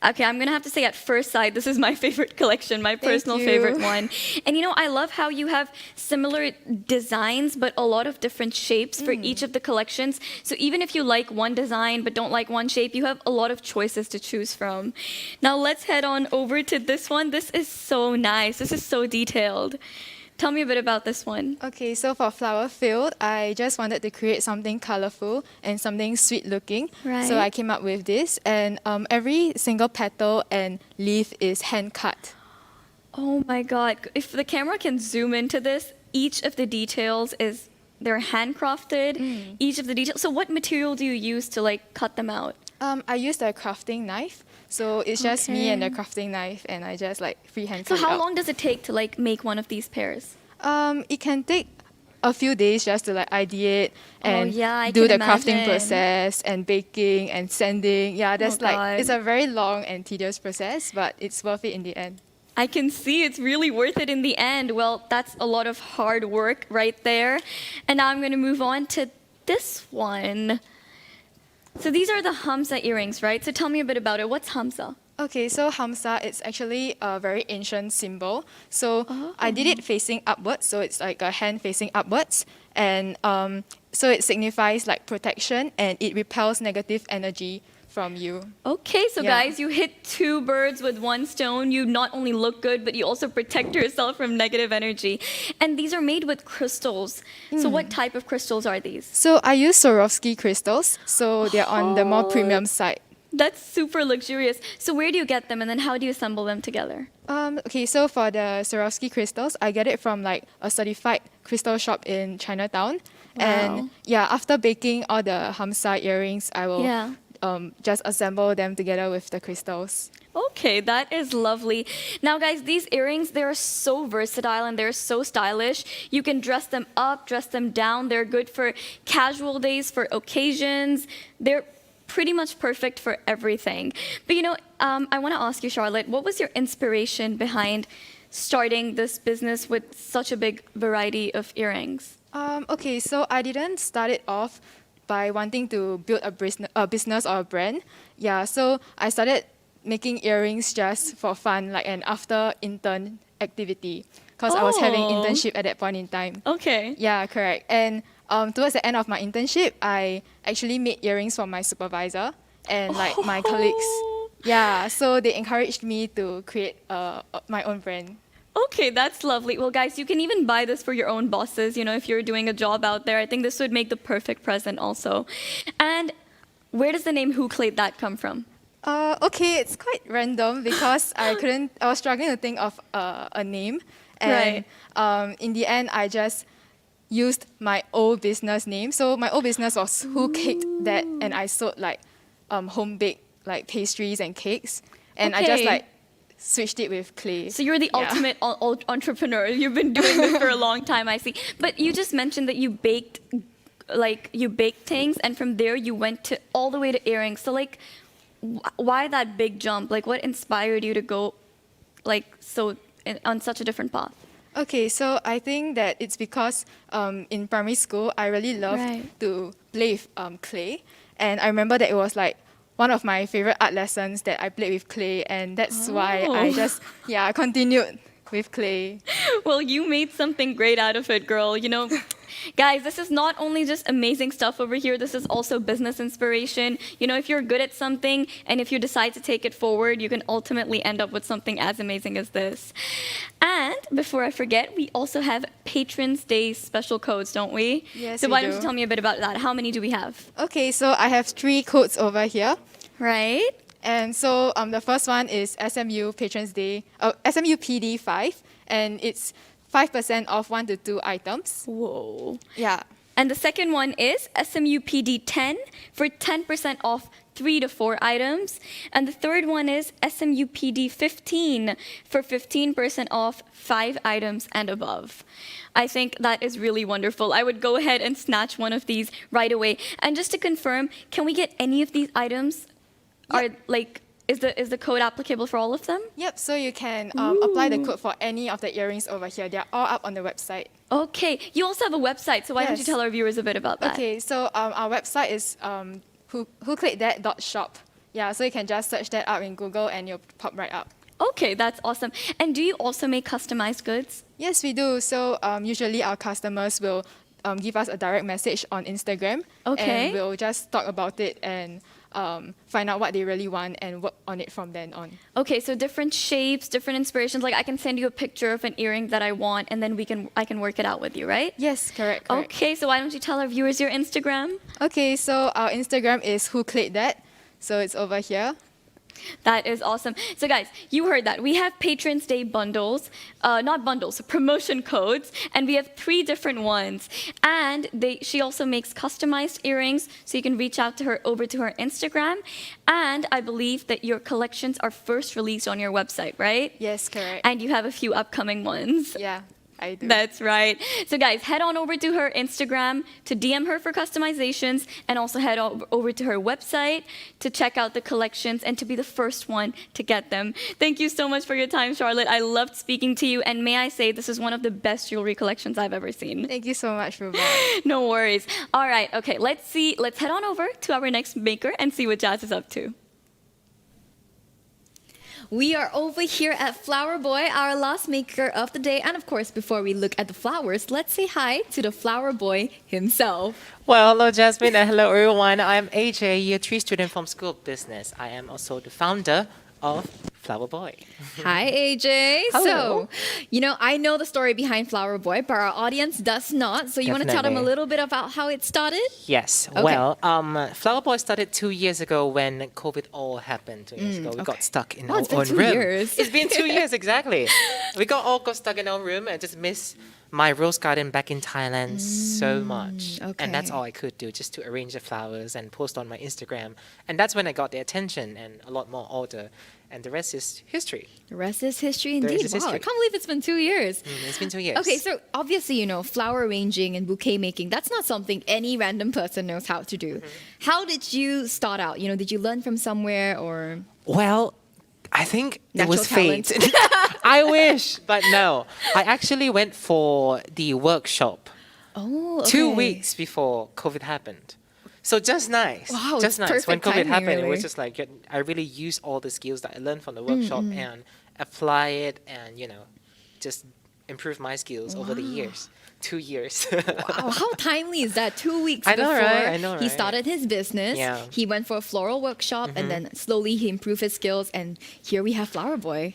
Okay, I'm gonna have to say at first sight, this is my favorite collection, my personal favorite one. And you know, I love how you have similar designs, but a lot of different shapes for each of the collections. So even if you like one design but don't like one shape, you have a lot of choices to choose from. Now let's head on over to this one. This is so nice. This is so detailed. Tell me a bit about this one. Okay, so for flower filled, I just wanted to create something colorful and something sweet looking. Right. So I came up with this, and every single petal and leaf is hand cut. Oh my God. If the camera can zoom into this, each of the details they're handcrafted. Each of the details. So what material do you use to like cut them out? I used a crafting knife. So it's just me and the crafting knife, and I just like freehand So cut it how out. long does it take to like make one of these pairs? It can take a few days just to like ideate and yeah, I do the can crafting imagine. process and baking and sanding. Yeah, that's God. it's a very long and tedious process, but it's worth it in the end. I can see it's really worth it in the end. Well, that's a lot of hard work right there. And now I'm going to move on to this one. So these are the Hamza earrings, right? So tell me a bit about it. What's Hamza? Okay, so Hamsa, it's actually a very ancient symbol. So I did it facing upwards, so it's like a hand facing upwards. And so it signifies like protection, and it repels negative energy from you. Okay, so Yeah. guys, you hit two birds with one stone. You not only look good, but you also protect yourself from negative energy. And these are made with crystals. So what type of crystals are these? So I use Swarovski crystals, so they're on the more premium side. That's super luxurious. So where do you get them, and then how do you assemble them together? Okay, so for the Swarovski crystals, I get it from like a certified crystal shop in Chinatown. And yeah, after baking all the Hamsa earrings, I will just assemble them together with the crystals. Okay, that is lovely. Now, guys, these earrings, they're so versatile and they're so stylish. You can dress them up, dress them down. They're good for casual days, for occasions. They're pretty much perfect for everything. But you know, I want to ask you, Charlotte, what was your inspiration behind starting this business with such a big variety of earrings? Okay, so I didn't start it off by wanting to build a business or a brand. Yeah, so I started making earrings just for fun, like an after intern activity, because I was having internship at that point in time. Okay. Yeah, correct. And towards the end of my internship, I actually made earrings for my supervisor and like my colleagues. Yeah, so they encouraged me to create my own brand. Okay, that's lovely. Well, guys, you can even buy this for your own bosses. You know, if you're doing a job out there, I think this would make the perfect present also. And where does the name Who Clayed That come from? Okay, it's quite random because I was struggling to think of a name. And in the end, I just used my old business name. So my old business was Who Caked That, and I sold like home baked like pastries and cakes. And I just like switched it with clay. So you're the ultimate entrepreneur. You've been doing this for a long time, I see. But you just mentioned that you baked things, and from there you went all the way to earrings. So like, why that big jump? Like, what inspired you to go on such a different path? Okay, so I think that it's because in primary school, I really loved to play with clay. And I remember that it was like one of my favorite art lessons that I played with clay. And that's why I just, continued with clay. Well, you made something great out of it, girl. You know, guys, this is not only just amazing stuff over here, this is also business inspiration. You know, if you're good at something and if you decide to take it forward, you can ultimately end up with something as amazing as this. And before I forget, we also have Patron's Day special codes, don't we? Yes, so we why don't do. you tell me a bit about that? How many do we have? Okay, so I have 3 codes over here. Right? And so the first one is SMU Patrons Day, SMU PD 5, and it's 5% off 1 to 2 items. Whoa. Yeah. And the second one is SMU PD 10 for 10% off 3 to 4 items. And the third one is SMU PD 15 for 15% off 5 items and above. I think that is really wonderful. I would go ahead and snatch one of these right away. And just to confirm, can we get any of these items? Is the code applicable for all of them? Yep, so you can apply the code for any of the earrings over here. They're all up on the website. Okay. You also have a website, so why don't you tell our viewers a bit about that? Okay, so our website is whoclickthat.shop. Yeah, so you can just search that up in Google and you'll pop right up. Okay, that's awesome. And do you also make customized goods? Yes, we do. So usually our customers will give us a direct message on Instagram. Okay. And we'll just talk about it and find out what they really want and work on it from then on. Okay, so different shapes, different inspirations. Like I can send you a picture of an earring that I want, and then I can work it out with you, right? Yes, correct. Okay, so why don't you tell our viewers your Instagram? Okay, so our Instagram is Who Clayed That. So it's over here. That is awesome. So guys, you heard that. We have Patrons Day bundles, not bundles, promotion codes, and we have 3 different ones. And she also makes customized earrings, so you can reach out to her over to her Instagram. And I believe that your collections are first released on your website, right? Yes, correct. And you have a few upcoming ones. Yeah, I do. That's right. So guys, head on over to her Instagram to DM her for customizations, and also head over to her website to check out the collections and to be the first one to get them. Thank you so much for your time, Charlotte. I loved speaking to you, and may I say this is one of the best jewelry collections I've ever seen. Thank you so much, Ruba. No worries. All right, okay, let's head on over to our next maker and see what Jazz is up to. We are over here at Flower Boy, our last maker of the day. And of course, before we look at the flowers, let's say hi to the Flower Boy himself. Well, hello Jasmine and hello everyone. I'm AJ, Year 3 student from School of Business. I am also the founder of Flower Boy. Hi, AJ. Hello. So, I know the story behind Flower Boy, but our audience does not. So you want to tell them a Definitely. little bit about how it started? Yes. Okay. Well, Flower Boy started 2 years ago when COVID all happened. 2 years ago, we got stuck in Wow, our it's been own 2 room. years. It's been 2 years exactly. We all got stuck in our room and just miss my rose garden back in Thailand so much. And that's okay. all I could do, just to arrange the flowers and post on my Instagram. And that's when I got the attention and a lot more order. And the rest is history. The rest is history The rest indeed. is Wow, I history. can't believe it's been 2 years. It's been 2 years. Okay, so obviously, flower arranging and bouquet making, that's not something any random person knows how to do. How did you start out? Did you learn from somewhere or? Well, I think it Natural was talent. fate. I wish, but no. I actually went for the workshop Oh, okay. 2 weeks before COVID happened. So just nice. Wow, just it's nice. When perfect COVID timing, happened, it was really. just like I really used all the skills that I learned from the workshop and apply it and, just improve my skills over the years. 2 years. Wow, how timely is that? 2 weeks I know, before right? I know, he right? started his business, Yeah. Mm-hmm. he went for a floral workshop, and then slowly he improved his skills, and here we have Flower Boy.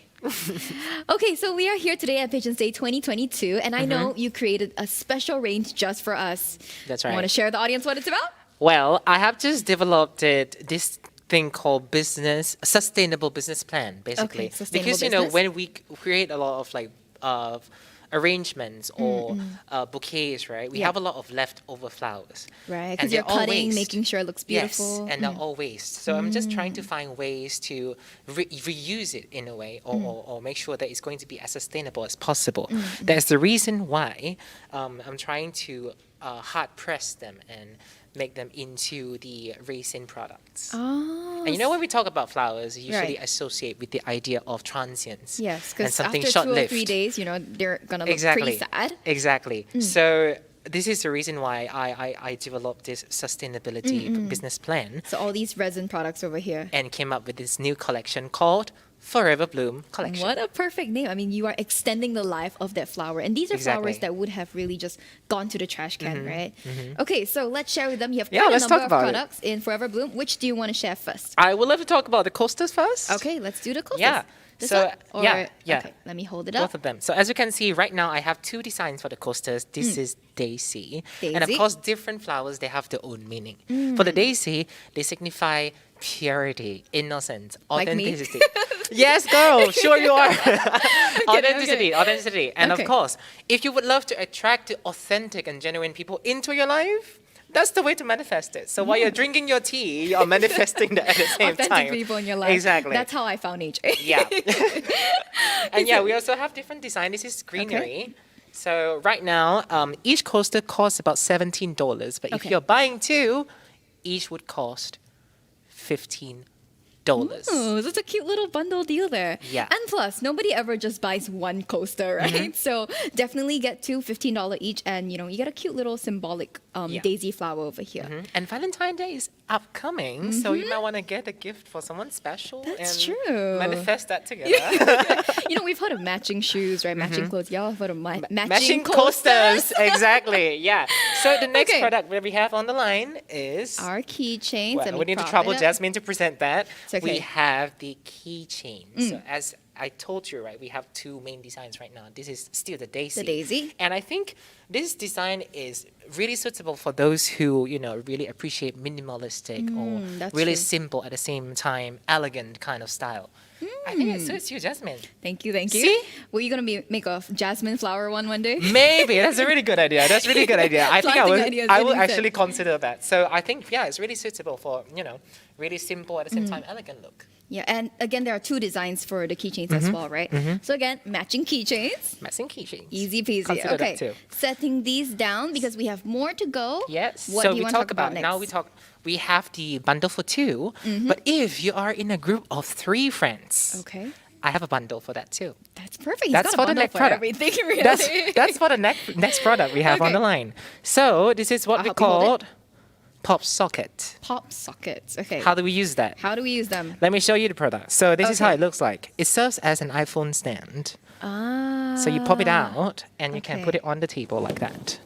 Okay, so we are here today at Patrons Day 2022, and I know you created a special range just for us. That's Want to right. share with the audience what it's about? Well, I have just developed this thing called sustainable business plan, basically. Okay, sustainable because business. when we create a lot of arrangements or bouquets, right? We Yeah. have a lot of leftover flowers. Right, And because you're they're all cutting, waste. making sure it looks beautiful. Yes, and they're all waste. So I'm just trying to find ways to reuse it in a way or make sure that it's going to be as sustainable as possible. That's the reason why I'm trying to hard press them and make them into the resin products. Oh, And when we talk about flowers, we usually Right. associate with the idea of transience. yes, and because something after 2 or short-lived. 3 days, they're gonna look Exactly. pretty sad. Exactly. So this is the reason why I developed this sustainability business plan So all these resin products over here. and came up with this new collection called Forever Bloom Collection. What a perfect name. I mean, you are extending the life of that flower. And these are flowers Exactly. that would have really just gone to the trash can, right? Okay, so let's share with them. You have Yeah, quite a let's number talk of about it. products in Forever Bloom. Which do you want to share first? I would love to talk about the coasters first. Okay, let's do the coasters. Yeah. This So, one? Or, yeah. Okay, let me hold it up. Both of them. So as you can see right now, I have 2 designs for the coasters. This is Daisy. And of Daisy. course, different flowers, they have their own meaning. For the Daisy, they signify purity, innocence, Like me? authenticity. Yes, girl, sure you are. Authenticity. And Okay. of course, if you would love to attract the authentic and genuine people into your life, that's the way to manifest it. So while you're drinking your tea, you're manifesting that at the same Authentic time. people in your life. Exactly. That's how I found AJ. Yeah. And yeah, we also have different design. This is greenery. So right now, each coaster costs about $17. But if Okay. you're buying 2, each would cost $15. Oh, that's a cute little bundle deal there. Yeah. And plus, nobody ever just buys one coaster, right? So definitely get 2 $15 each, and you get a cute little symbolic Yeah. daisy flower over here. And Valentine's Day is upcoming, so you might want to get a gift for someone special That's and true. manifest that together. We've heard of matching shoes, right? Matching clothes. Y'all have heard of Matching coasters. Exactly. Yeah. So the next Okay. product that we have on the line is. Our keychains. Well, Let me we need to prop trouble it up. Jasmine to present that. It's okay. We have the keychain. So as I told you, right, we have two main designs right now. This is still the daisy. The daisy. And I think this design is really suitable for those who, really appreciate minimalistic or that's really true. simple at the same time, elegant kind of style. I think it suits you, Jasmine. Thank you. See? Were you gonna make a jasmine flower one day? Maybe that's a really good idea. That's a really good idea. I think Planting ideas, I will Vinny said. actually consider that. So I think it's really suitable for really simple at the same time elegant look. Yeah, and again, there are two designs for the keychains as well, right? So again, matching keychains. Matching keychains. Easy peasy. Consider Okay, that too. setting these down because we have more to go. Yes. What so do you we want to talk talk about next? now. We have the bundle for two. But if you are in a group of 3 friends, Okay, I have a bundle for that too. that's perfect. He's That's got a for the bundle next for product. everything, really. That's for the next product we have on Okay. the line. So this is what I'll we help you hold it. called pop socket. Pop sockets. Okay. How do we use that? How do we use them? Let me show you the product. So this is how Okay. it looks like. It serves as an iPhone stand. Ah. So you pop it out and you can okay. put it on the table like that.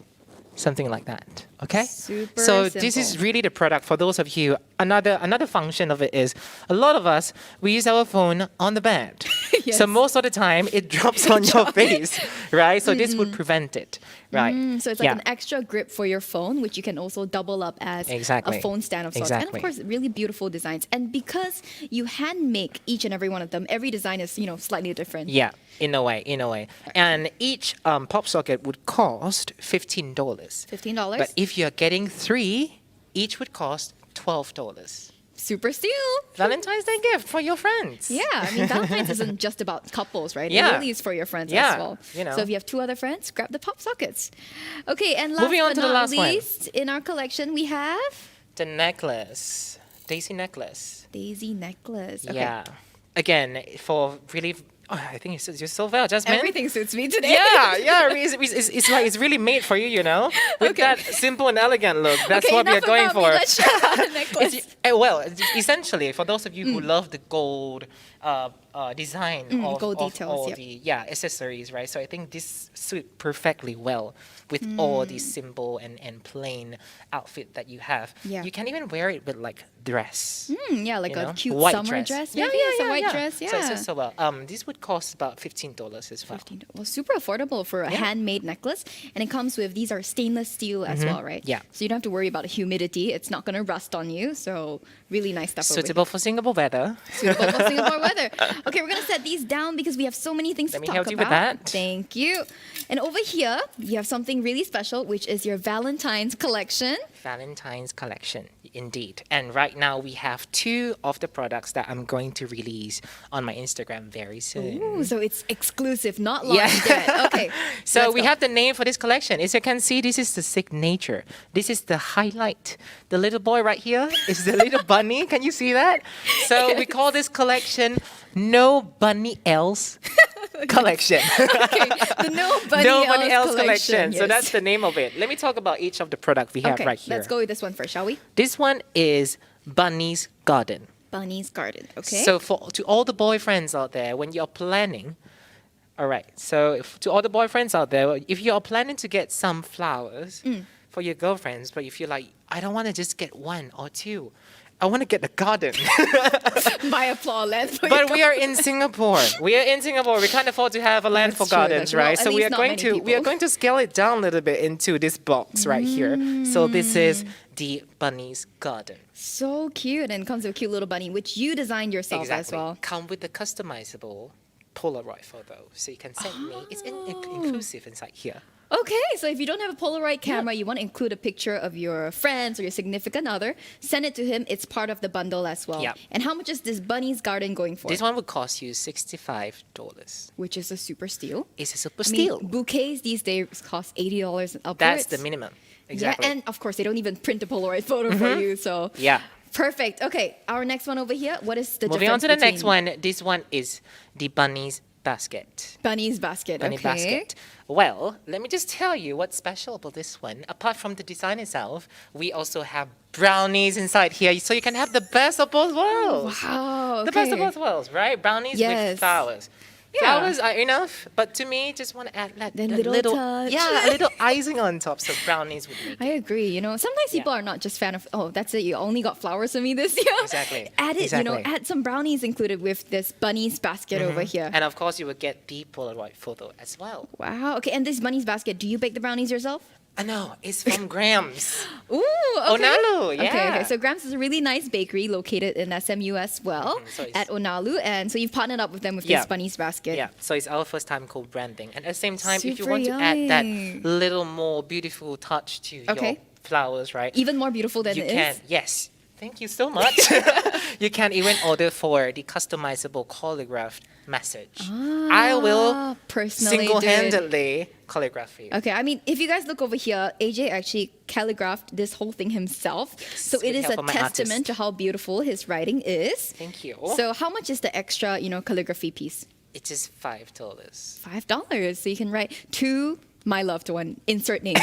Something like that. Okay? Super So this is simple. really the product for those of you. Another function of it is a lot of us we use our phone on the bed. Yes. So most of the time it drops on your face, right? So this would prevent it, right? So it's like an extra grip for your phone, which you can also double up as Exactly. a phone stand of sorts. And Exactly. of course, really beautiful designs. And because you hand make each and every one of them, every design is slightly different. Yeah, in a way. And each pop socket would cost $15. $15. But if you're getting 3, each would cost $12. Super steal. Valentine's Day gift for your friends. Yeah, I mean Valentine's isn't just about couples, right? Yeah. It really is for your friends Yeah, as well. you know. So if you have 2 other friends, grab the pop sockets. Okay, and last Moving on but to the not last one. least, in our collection we have The necklace, daisy necklace. daisy necklace. Okay. Yeah. Again, for really, I think it suits you so well, Jasmine. Everything suits me today. Yeah. I mean, it's like it's really made for you, with that simple and elegant look. That's Okay, what we are enough going about for. me. Let's show out the necklace. Essentially, for those of you who love the gold design of, gold of details, all yep. the accessories, right? So I think this suit perfectly well with all these simple and plain outfit that you have. Yeah. You can even wear it with like dress. Yeah, like you a know? cute White summer dress, Yeah, maybe. yeah, It's a yeah, white yeah. dress, yeah. So it suits so well. This would cost about $15 as well. $15. Well, super affordable for a handmade necklace. And it comes with, these are stainless steel as well, right? Yeah. So you don't have to worry about humidity. It's not going to rust on you. So really nice stuff. over Suitable for Singapore weather. here. Suitable for Singapore weather. Okay, we're going to set these down because we have so many things Let me to talk help you about. with that. Thank you. And over here, you have something really special, which is your Valentine's collection. Valentine's collection, indeed. And right now we have 2 of the products that I'm going to release on my Instagram very soon. Ooh, so it's exclusive, not launched yet. Okay. So let's we go. have the name for this collection. As you can see, this is the signature. This is the highlight. The little boy right here is the little bunny. Can you see that? So we call this collection No Bunny Else Collection. Okay, the No Bunny, No Bunny Else collection. Collection. So yes. that's the name of it. Let me talk about each of the product we have Okay, right here. let's go with this one first, shall we? This one is Bunny's Garden. Bunny's Garden. Okay. So to all the boyfriends out there, when you're planning, all right. So to all the boyfriends out there, if you're planning to get some flowers for your girlfriends, but if you're like, I don't want to just get 1 or 2, I want to get the garden. buy a floor length. But we are in Singapore. We can't afford to have a land That's for true, gardens, that's true. right? Well, So at we are least not going many to we are people. going to scale it down a little bit into this box right here. So this is the bunny's garden. So cute, and comes with a cute little bunny, which you designed yourself Exactly. as well. Come with the customizable Polaroid photo, so you can send me. It's inclusive inside here. Okay, so if you don't have a Polaroid camera, you want to include a picture of your friends or your significant other, send it to him. It's part of the bundle as well. Yep. And how much is this Bunny's Garden going for? This one would cost you $65. Which is a super steal. It's a super I mean, steal. bouquets these days cost $80 and upwards. That's the minimum. Exactly. Yeah, and of course, they don't even print a Polaroid photo for you, so... Yeah. Perfect. Okay, our next one over here. What is the Moving on difference to the next between- one. This one is the bunny's basket. Bunny's basket. Bunny Okay. basket. Well, let me just tell you what's special about this one. Apart from the design itself, we also have brownies inside here, so you can have the best of both worlds. Wow. The best of okay. both worlds, right? Brownies Yes. with flowers. Yeah. Flowers are enough, but to me, just want to add like The that little touch. yeah, a little icing on top. So brownies would make. I agree. You know, sometimes people are not just fan of, oh, that's it. You only got flowers for me this year. Exactly. Add it, you know, Exactly. add some brownies included with this bunny's basket over here. And of course, you will get the Polaroid photo as well. Wow. Okay. And this bunny's basket, do you bake the brownies yourself? No, it's from Grams. Ooh, okay. Onalu, Okay, yeah. okay. So Grams is a really nice bakery located in SMU as well, So it's- at Onalu. And so you've partnered up with them with Yeah. this bunny's basket. Yeah, so it's our first time co-branding. And at the same time, if you Super want to add that yummy. little more beautiful touch to your Okay. flowers, right? Even more beautiful than you it can, is. yes. Thank you so much. You can even order for the customizable calligraphed message. I will personally do it. single-handedly calligraph for you. Okay, I mean, if you guys look over here, AJ actually calligraphed this whole thing himself. So it with is help a of my testament artist. to how beautiful his writing is. Thank you. So how much is the extra, you know, calligraphy piece? It is $5. $5. So you can write to my loved one, insert name.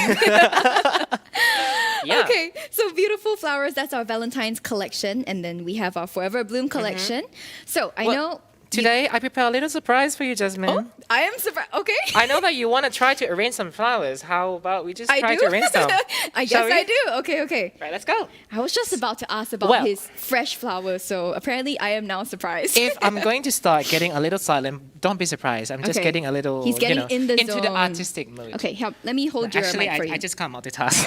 Yeah. Okay, so beautiful flowers, that's our Valentine's collection. And then we have our Forever Bloom collection. So I Well, know... Today, I prepared a little surprise for you, Jasmine. Oh, I am surprised. Okay. I know that you want to try to arrange some flowers. How about we just I try do. to arrange some? I Shall guess I we? do. Okay, okay. Right, let's go. I was just about to ask about Well- his fresh flowers, so apparently I am now surprised. If I'm going to start getting a little silent, don't be surprised. I'm just Okay. getting a little, He's getting in the into the zone. artistic mode. Okay, help. Let me hold your Actually, mic for you. I just can't multitask.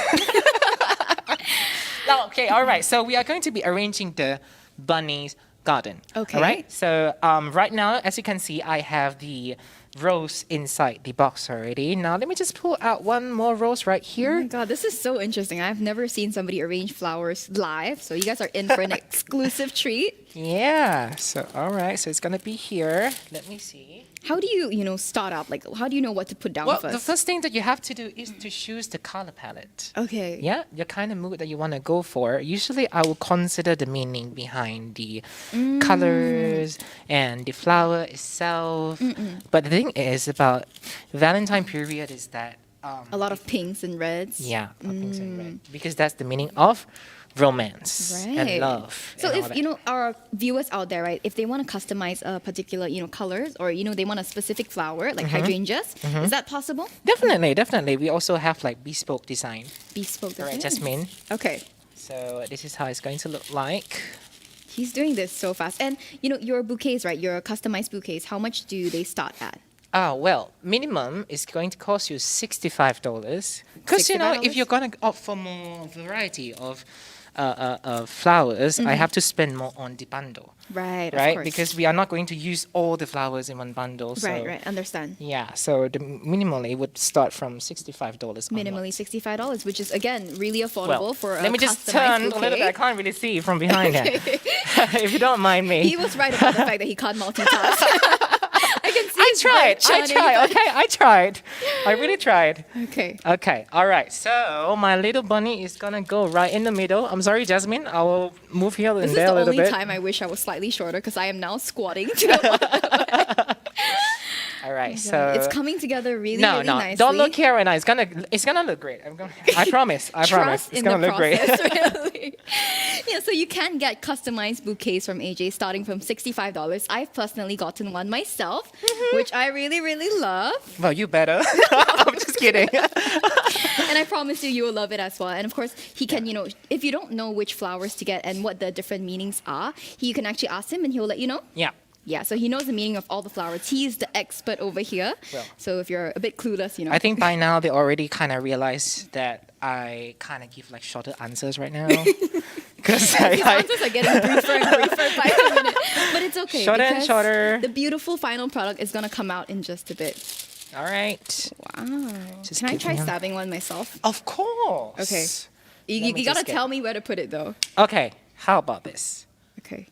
No, okay, all right. So we are going to be arranging the bunny's garden. Okay. All right. So right now, as you can see, I have the rose inside the box already. Now let me just pull out one more rose right Oh here. my god, this is so interesting. I've never seen somebody arrange flowers live, so you guys are in for an exclusive treat. Yeah. So all right. So it's gonna be here. Let me see. How do you, you know, start up? Like, how do you know what to put down Well, first? the first thing that you have to do is to choose the color palette. Okay. Yeah, the kind of mood that you want to go for. Usually, I will consider the meaning behind the colors and the flower itself. But the thing is about Valentine period is that A lot of pinks and reds. yeah, pinks and red, because that's the meaning of romance Right. and love. So and all if that. you know our viewers out there, right? If they want to customize a particular, you know, colors, or you know, they want a specific flower like hydrangeas, is that possible? Definitely. We also have like bespoke design. Bespoke. All right, design. Jasmine. Okay. So this is how it's going to look like. He's doing this so fast. And you know, your bouquets, right? Your customized bouquets, how much do they start at? Well, minimum is going to cost you $65. Because, you know, if $65? you're going to opt for more variety of flowers, I have to spend more on the bundle. Right, of Right? course. Because we are not going to use all the flowers in one bundle. So Right, understand. Yeah, so the minimally would start from $65 Minimally $65, which is again really affordable Well, for a let me just customized turn a bouquet. little bit. I can't really see from behind here. If you don't mind me. He was right about the fact that he can't multitask. I can see. I his brain churning, but- Okay, I tried. I really tried. Okay. Okay, all right. So my little bunny is gonna go right in the middle. I'm sorry, Jasmine. I will move here and This is there the a little only bit. time I wish I was slightly shorter because I am now squatting. To the All right. So it's coming together really, no, really no, nicely. don't look here right now. It's gonna look great. I promise. I promise. Trust It's in gonna the look great. process, really. Yeah, so you can get customized bouquets from AJ starting from $65. I've personally gotten one myself, which I really, really love. Well, you better. I'm just kidding. And I promise you, you will love it as well. And of course, he can, you know, if you don't know which flowers to get and what the different meanings are, you can actually ask him and he'll let you know. Yeah. Yeah, so he knows the meaning of all the flowers. He's the expert over here. Well. So if you're a bit clueless, you know. I think by now they already kind of realized that I kind of give like shorter answers right now. Because his answers are getting briefer and briefer by the minute. But it's okay. Shorter and because shorter. The beautiful final product is going to come out in just a bit. All right. Wow. Just Can I give try me a- stabbing one myself? Of course. Okay. You, Let me you got to just get- tell me where to put it, though. Okay. How about this? Okay.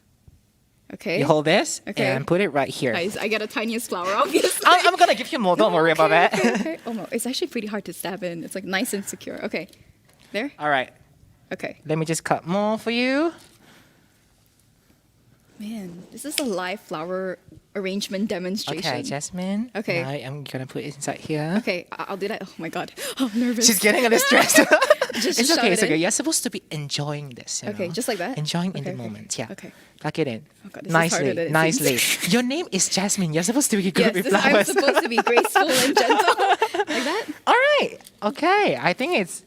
Okay. You hold this Okay. and put it right here. Guys, I get a tiniest flower, obviously. I'm gonna give you more. Don't worry about that. Okay. Oh, no. It's actually pretty hard to stab in. It's like nice and secure. Okay. There? All right. Okay. Let me just cut more for you. Man, this is a live flower arrangement demonstration. Okay, Jasmine. Okay. Now I'm gonna put it inside here. Okay, I'll do that. Oh my god. Oh, I'm nervous. She's getting a little stressed. Just it's shove okay, it it's okay. in. You're supposed to be enjoying this. You Okay, know? just like that? Enjoying in Okay, the okay. moment. Yeah. Okay. Plug it in. Oh god, this is harder Nicely, than it nicely. seems. Your name is Jasmine. You're supposed to be good Yes, with I'm flowers. supposed to be graceful and gentle. Like that? All right. Okay. I think it's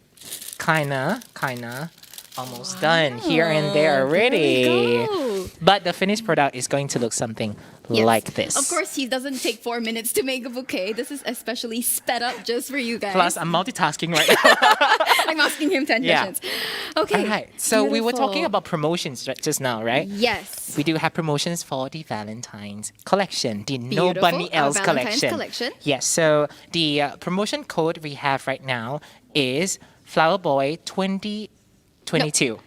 kinda almost done here and there already. There we go. But the finished product is going to look something Yes. like this. Of course, he doesn't take 4 minutes to make a bouquet. This is especially sped up just for you guys. Plus, I'm multitasking right now. I'm asking him 10 Yeah. questions. Okay. All right. So we were talking beautiful. about promotions just now, right? Yes. We do have promotions for the Valentine's collection, the Beautiful. Nobody Our Else Valentine's collection. collection. Yes. So the promotion code we have right now is Flowerboy 2022.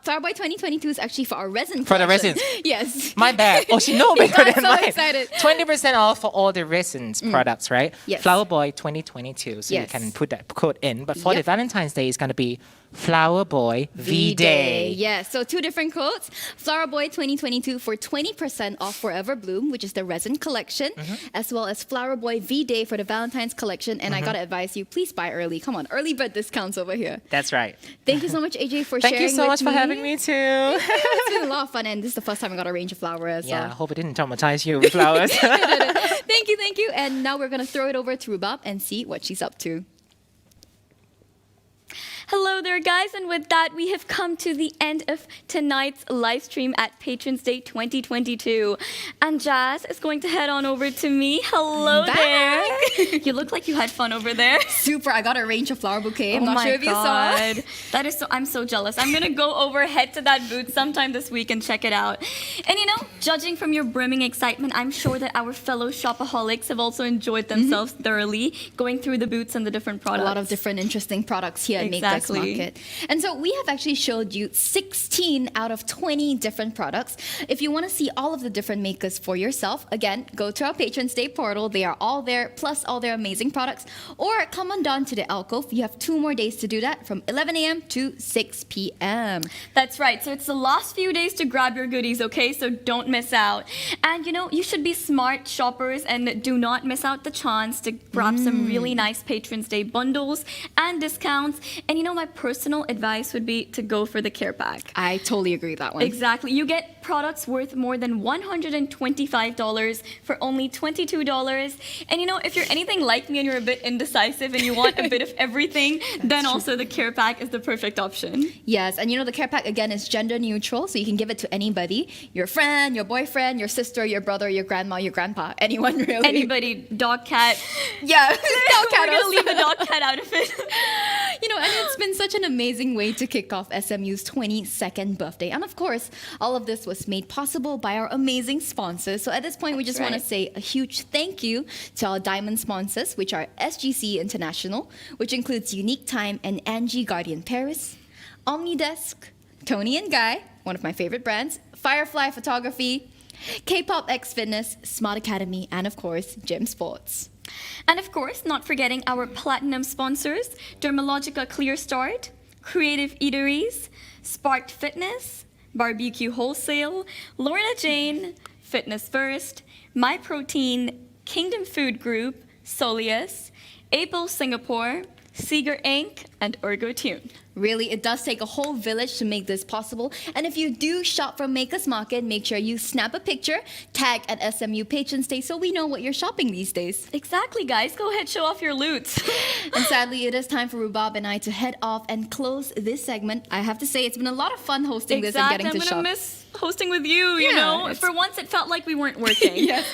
Flowerboy 2022 is actually for our resin For the collection. resins. Yes. My bad. Oh, she know better I'm than so mine. excited. 20% off for all the resins products, right? Yes. Flowerboy 2022. So you Yes. can put that code in. But for the Yep. Valentine's Day, it's going to be Flowerboy V-Day. Yes, so 2 different codes. Flowerboy 2022 for 20% off Forever Bloom, which is the resin collection, as well as Flowerboy V-Day for the Valentine's collection. And I gotta advise you, please buy early. Come on, early bird discounts over here. That's right. Thank you so much, AJ, for Thank sharing you so with much for having me too. It's been a lot of fun, and this is the first time I got a range of flowers. Yeah, I So. hope it didn't traumatize you with flowers. Thank you. And now we're gonna throw it over to Rubab and see what she's up to. Hello there, guys, and with that, we have come to the end of tonight's live stream at Patrons Day 2022. And Jazz is going to head on over to me. Hello I'm there. You look like you had fun over there. Super, I got a range of flower bouquet. I'm Oh not my sure if you saw. God. That is so, I'm so jealous. I'm gonna go over, head to that booth sometime this week and check it out. And you know, judging from your brimming excitement, I'm sure that our fellow shopaholics have also enjoyed themselves thoroughly going through the booths and the different products. A lot of different interesting products here at Make This Exactly. Market. And so we have actually showed you 16 out of 20 different products. If you want to see all of the different makers for yourself, again, go to our Patrons Day portal. They are all there, plus all their amazing products. Or come on down to the alcove. You have 2 more days to do that, from 11 a.m. to 6 p.m. That's right. So it's the last few days to grab your goodies, okay? So don't miss out. And you know, you should be smart shoppers and do not miss out the chance to grab some really nice Patrons Day bundles and discounts. And you know, my personal advice would be to go for the care pack. I totally agree with that one. Exactly. You get products worth more than $125 for only $22. And you know, if you're anything like me and you're a bit indecisive and you want a bit of everything, then also the care pack is the perfect option. Yes, and you know the care pack again is gender neutral, so you can give it to anybody. Your friend, your boyfriend, your sister, your brother, your grandma, your grandpa, anyone really. Anybody, dog, cat. Yeah, dog cat We're gonna also. leave the dog cat out of it. You know, and it's been such an amazing way to kick off SMU's 22nd birthday. And of course, all of this was made possible by our amazing sponsors. So at this point, we just want to say a huge thank you to our diamond sponsors, which are SGC International, which includes Unique Time and Angie Guardian Paris, Omnidesk, Tony and Guy, one of my favorite brands, Firefly Photography, K-Pop X Fitness, Smart Academy, and of course, Gym Sports. And of course, not forgetting our platinum sponsors, Dermalogica Clear Start, Creative Eateries, Sparked Fitness, Barbecue Wholesale, Lorna Jane, Fitness First, My Protein, Kingdom Food Group, Solius, Apple Singapore, Seeger Inc., and ErgoTune. Really, it does take a whole village to make this possible. And if you do shop from Makers Market, make sure you snap a picture, tag at SMU Patrons Day so we know what you're shopping these days. Exactly, guys. Go ahead, show off your loot. And sadly, it is time for Rubab and I to head off and close this segment. I have to say, it's been a lot of fun hosting this and getting I'm to gonna shop. miss hosting with you, you Yeah, know? it's- For once, it felt like we weren't working. Yes,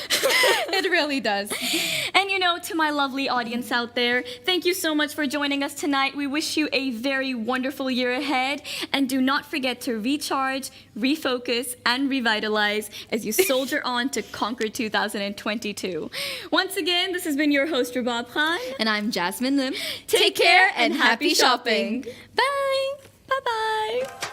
it really does. And you know, to my lovely audience out there, thank you so much for joining us tonight. We wish you a very wonderful year ahead. And do not forget to recharge, refocus, and revitalize as you soldier on to conquer 2022. Once again, this has been your host, Rubab Khan. And I'm Jasmine Lim. Take care and happy shopping. Bye. Bye-bye.